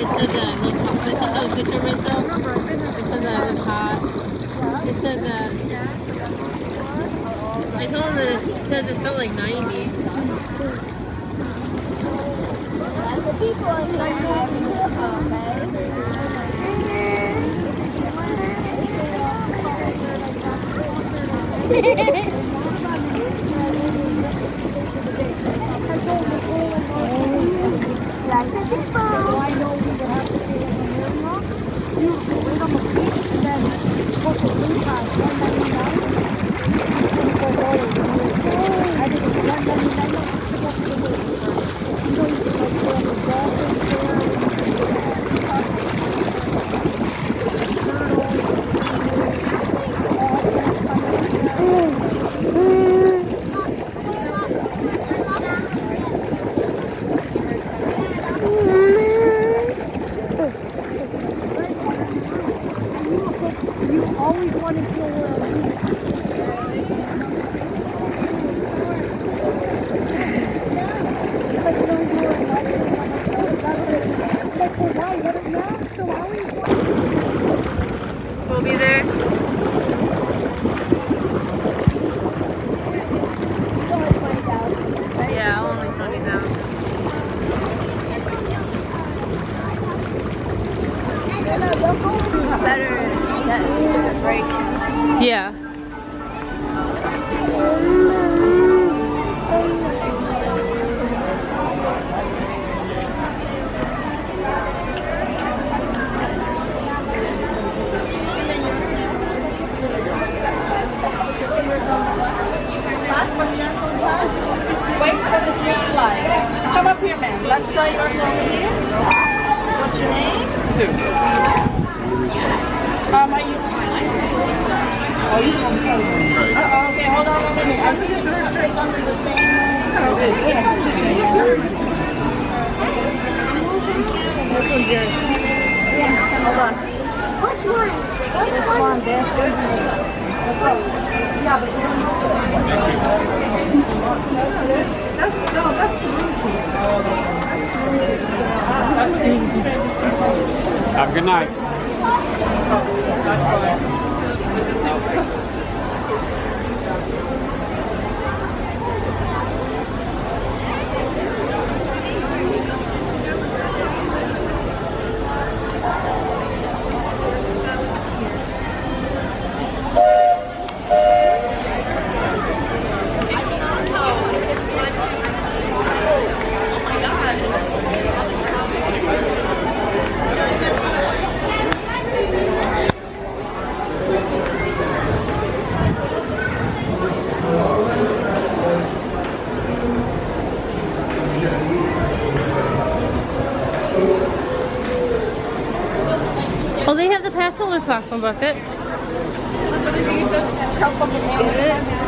It said that it looked hot. It said that picture right there. It said that it was hot. It said that. I told him that it said it felt like 90. The people in here are always want to feel We'll be there. Yeah, I'll only 20,000. better than a break. Yeah. Wait for the green light. Come up up here, ma'am. Let's try yours over here. What's your name? Sue. Are you? Oh, you don't know. Okay, hold on a minute. I think it's under the same. Okay. It's under the same. This one's yours. Yeah. Hold on. Which one? This one, Beth. Yeah, but you don't know. That's Have a good night. Oh, they have the pass holder popcorn bucket.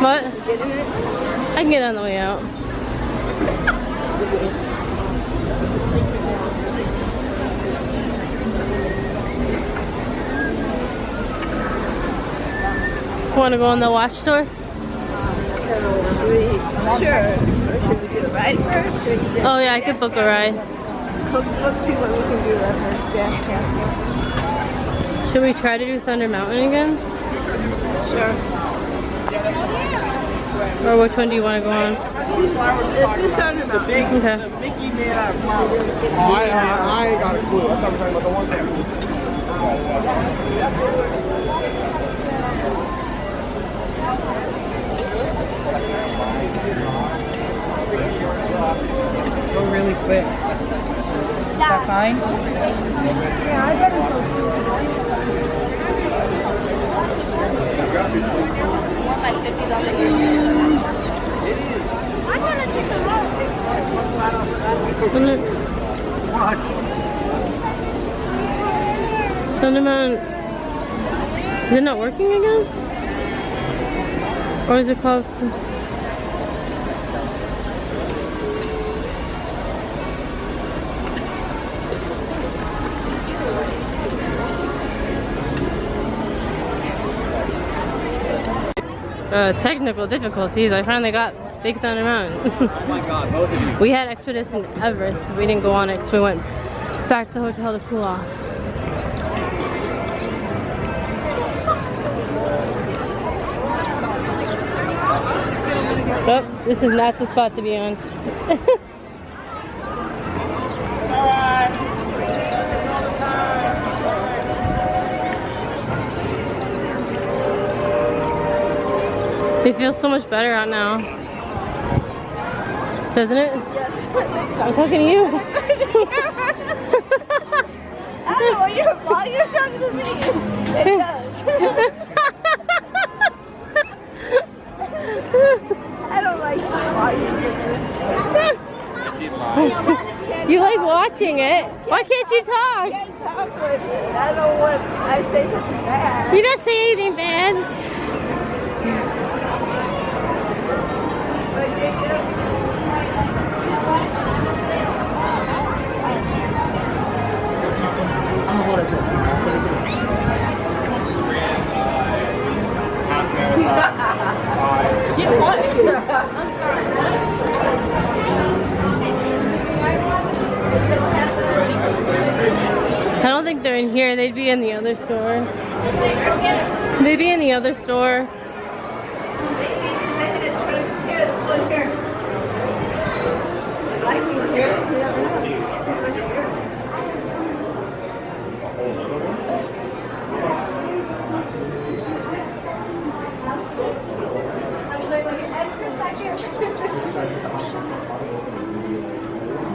What? I can get on the way out. Want to go in the watch store? Sure. Should we do a ride first? Oh yeah, I could book a ride. Let's see what we can do at first. Yeah. Should we try to do Thunder Mountain again? Sure. Or which one do you want to go on? Let's do Thunder Mountain. Okay. Mickey made out of flowers. I ain't got a clue. I thought we were talking about the one there. Go really quick. Is that fine? Yeah, I better go through it. Like $50. I'm gonna take a look. Thunder Mountain. Is it not working again? Or is it called? Technical difficulties. I finally got Big Thunder Mountain. Oh my god, both of you. We had Expedition Everest, but we didn't go on it because we went back to the hotel to cool off. Oh, this is not the spot to be on. It feels so much better out now. Doesn't it? Yes. I'm talking to you. I don't know why you're talking to me. It does. I don't like why You like watching it. Why can't you I talk? can't talk with it. I don't want I say something bad. You don't say anything bad. Get what? I don't think they're in here. They'd be in the other store. They'd be in the other store.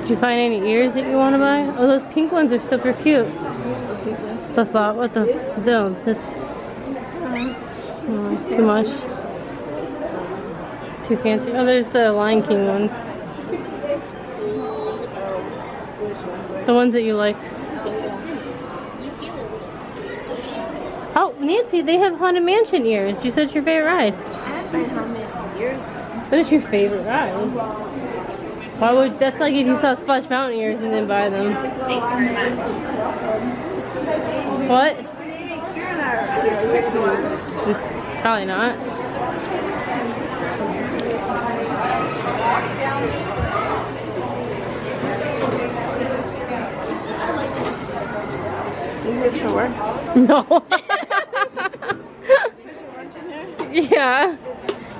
Did you find any ears that you want to buy? Oh, those pink ones are super cute. The thought, what the, no, this, too much. Too fancy. Oh, there's the Lion King one. The ones that you liked. Oh, Nancy, they have Haunted Mansion ears. You said it's your favorite ride. I have my Haunted Mansion ears. What is your favorite ride? Why would, that's like if you saw Splash Mountain ears and didn't buy them. What? Probably not. This for work? No. Yeah.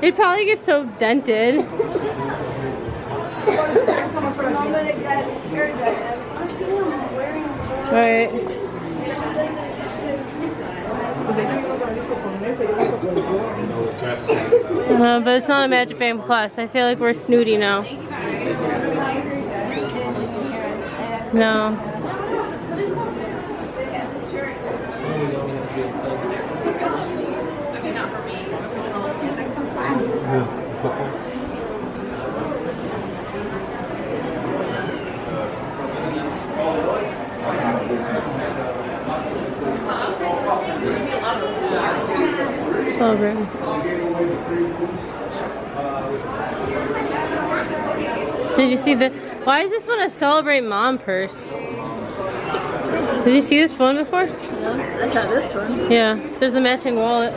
It probably gets so dented. Right. But it's not a Magic Band Plus. I feel like we're snooty now. No. Celebrating. Did you see the, why is this one a Celebrate Mom purse? Did you see this one before? I saw this one. Yeah, there's a matching wallet.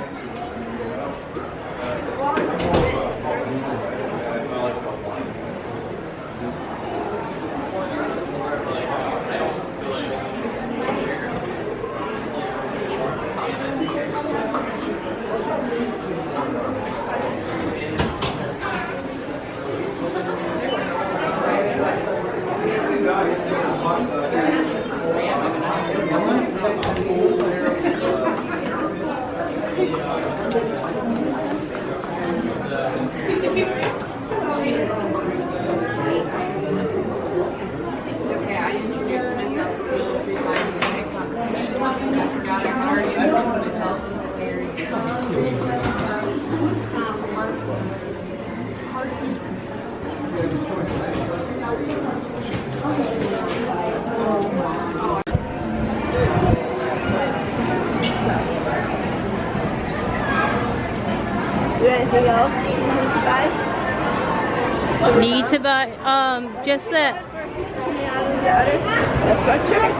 Anything else you need to buy? Need to buy, just that. That's sweatshirt.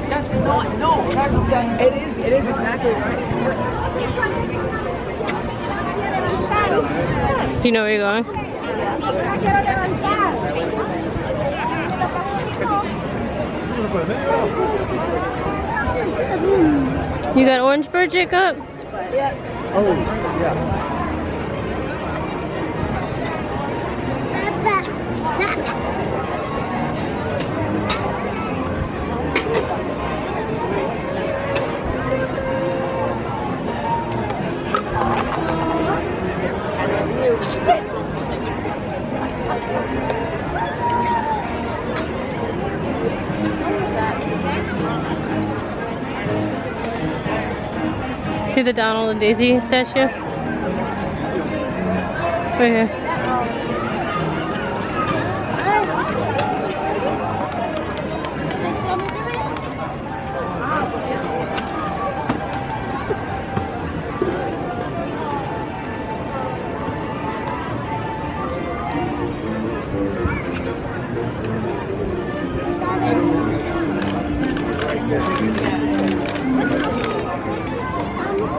That's not, no, it is exactly right. You know where you're going? You got orange bird, Jacob? Yeah. Oh, yeah. See the Donald and Daisy statue? Right here.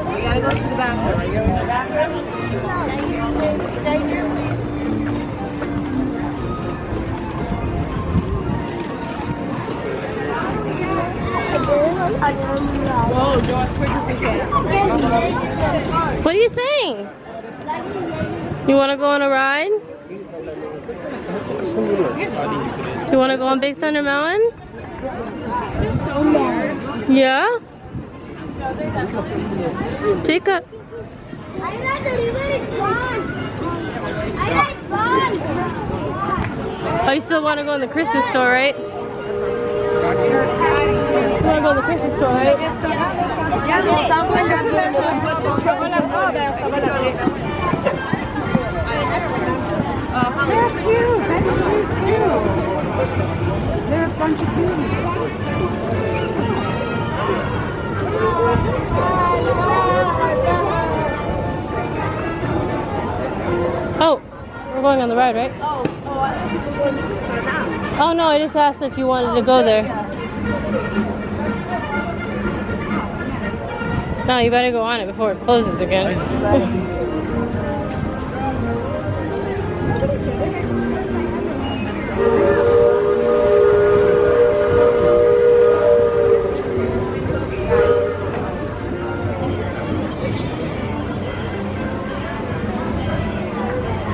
We gotta go to the bathroom. Are you going to the bathroom? Stay here, please. What are you saying? You want to go on a ride? You want to go on Big Thunder Mountain? This is so hard. Yeah? Jacob. I like the river is gone. I like gone. Oh, you still want to go in the Christmas store, right? You want to go in the Christmas store, right? They're cute. That's really cute. They're a bunch of cuties. Oh, we're going on the ride, right? Oh no, I just asked if you wanted to go there. No, you better go on it before it closes again.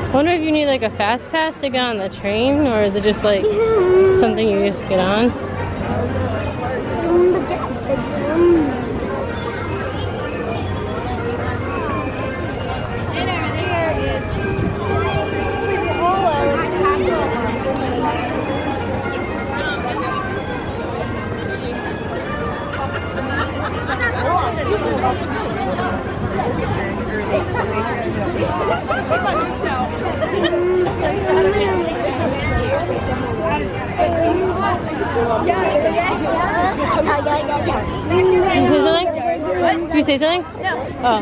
I wonder if you need like a fast pass to get on the train, or is it just like something you just get on? You say something? What? You say something? No. Oh.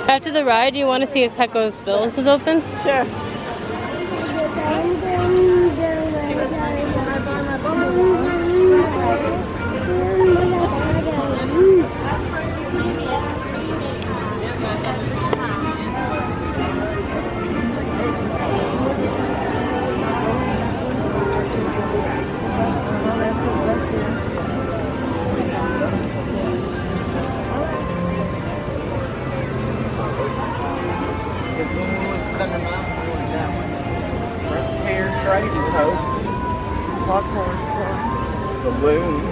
After the ride, do you want to see if Petco's Bills is open? Sure. Popcorn, balloon.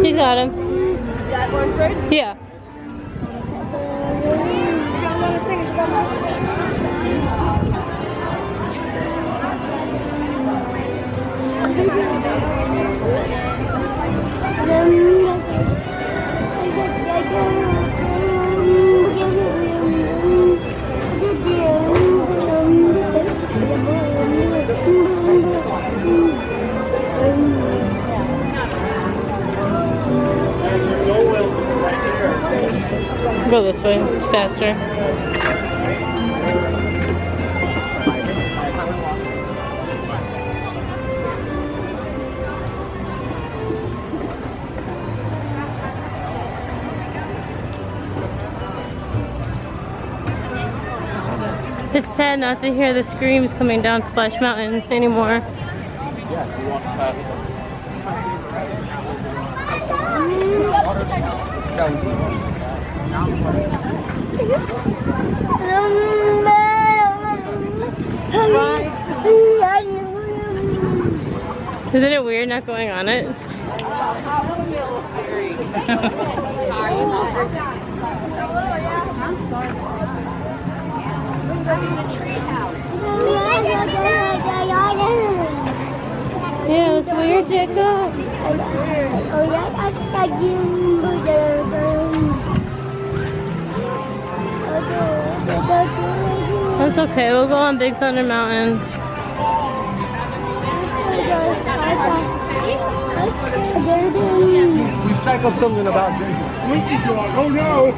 He's got him. Yeah. Go this way, it's faster. It's sad not to hear the screams coming down Splash Mountain anymore. Isn't it weird not going on it? Yeah, it's weird, Jacob. It's okay, we'll go on Big Thunder Mountain. We cycled something about this. Slinky dog. Oh no!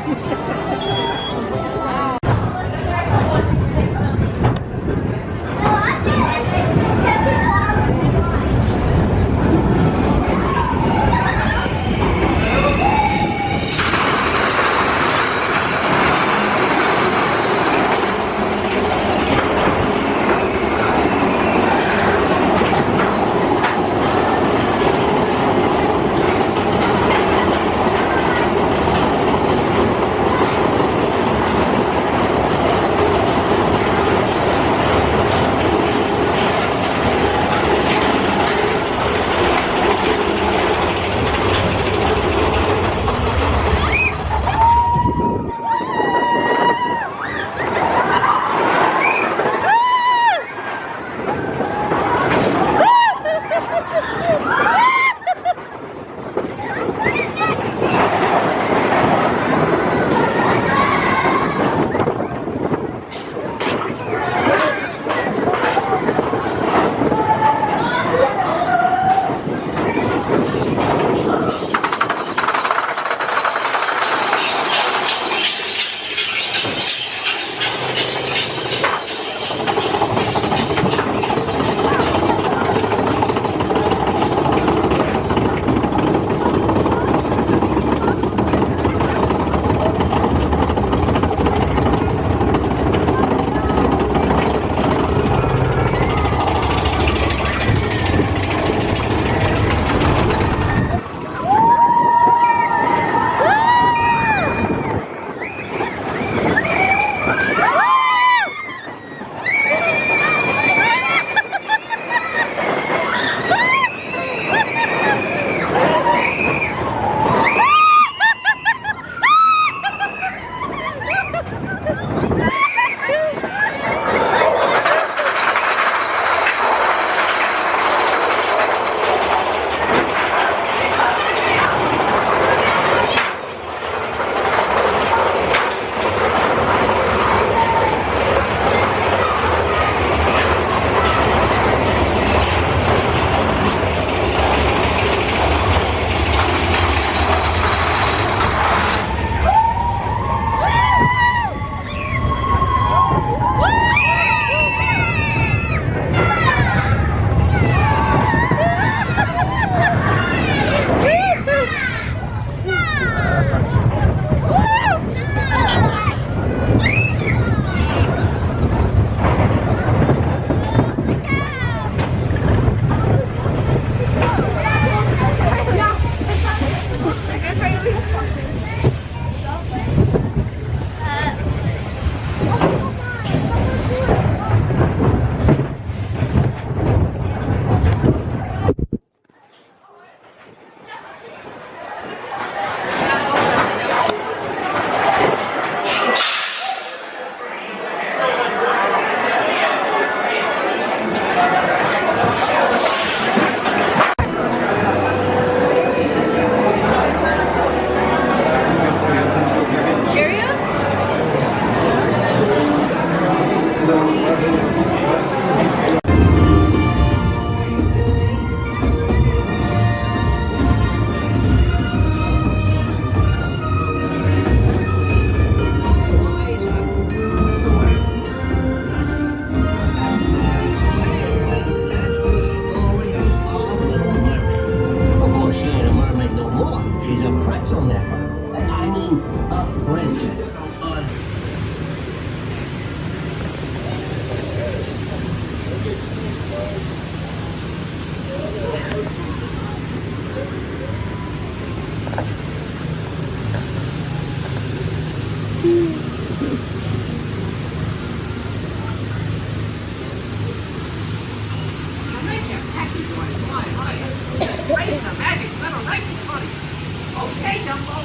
Okay, Dumbo,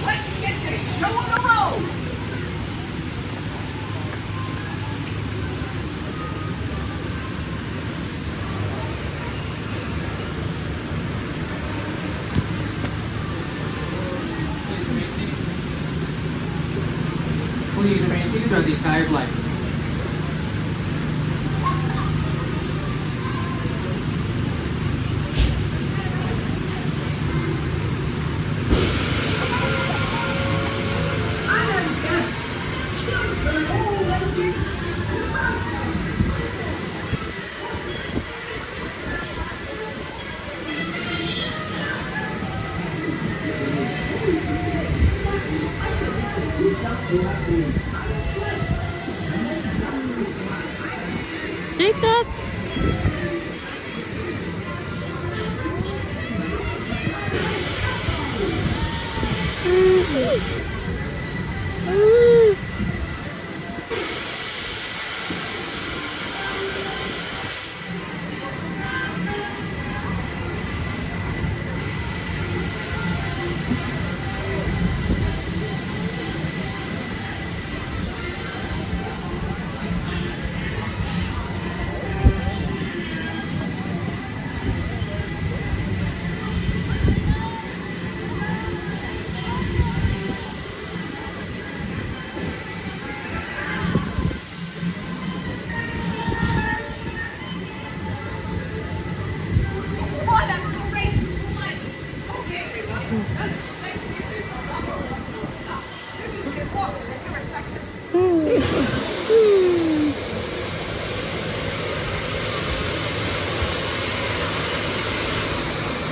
let's get this show on the road. Will you use your main or the entire flight? Jacob!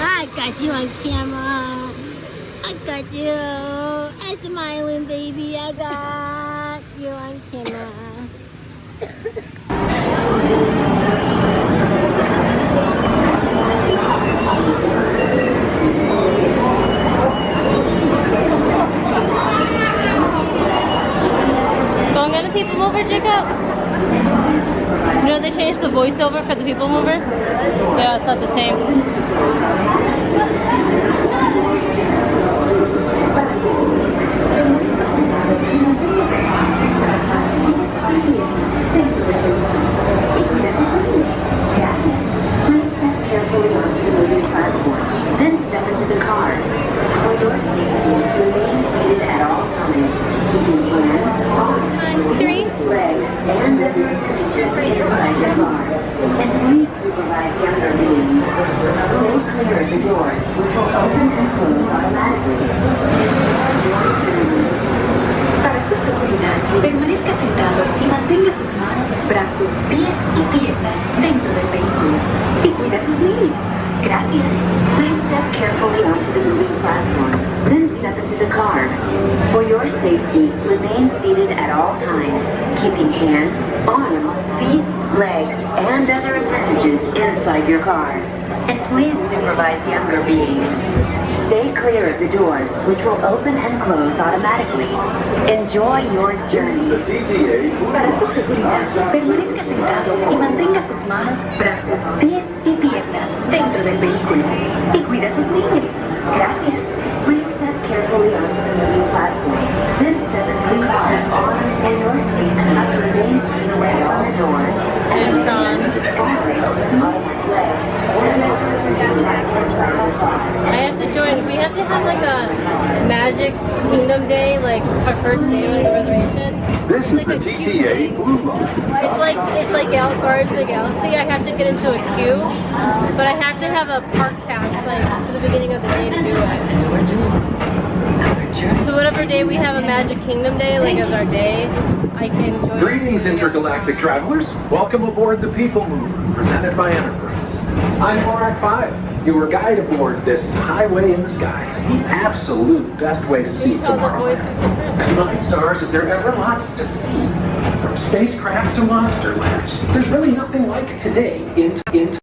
I got you on camera. I got you. A smiling baby. I got you on camera. Go and get a people mover, Jacob. You know they changed the voiceover for the people mover? Yeah, it's not the same. Please step carefully onto the moving platform, then step into the car. For your safety, remain seated at all times, keeping hands, arms, legs, and other appendages inside your car. And please supervise younger beings. Stay clear of the doors, which will open and close automatically. Para su seguridad, permanezca sentado y mantenga sus manos, brazos, pies y piernas dentro del vehículo. Y cuida a sus niños. Gracias. Please step carefully onto the moving platform, then step into the car. For your safety, remain seated at all times, keeping hands, arms, feet, legs, and other appendages inside your car. And please supervise younger beings. Stay clear of the doors, which will open and close automatically. Enjoy your journey. Para su seguridad, permanezca sentado y mantenga sus manos, brazos, pies y piernas dentro del vehículo. Y cuida a sus niños. Gracias. Please step carefully onto the moving platform. Then step into the car. And your seat remains away on the doors. There's Tron. I have to join. We have to have like a Magic Kingdom Day, like our first day with the reservation. This is the TTA Blue Line. It's like Guardians of the Galaxy. I have to get into a queue, but I have to have a park pass like for the beginning of the day to do it. So whatever day we have a Magic Kingdom Day, like as our day, I can join. Greetings, intergalactic travelers. Welcome aboard the People Mover, presented by Enterprise. I'm Morak 5, your guide aboard this highway in the sky, the absolute best way to see tomorrow. My stars, is there ever lots to see? From spacecraft to monster labs, there's really nothing like today in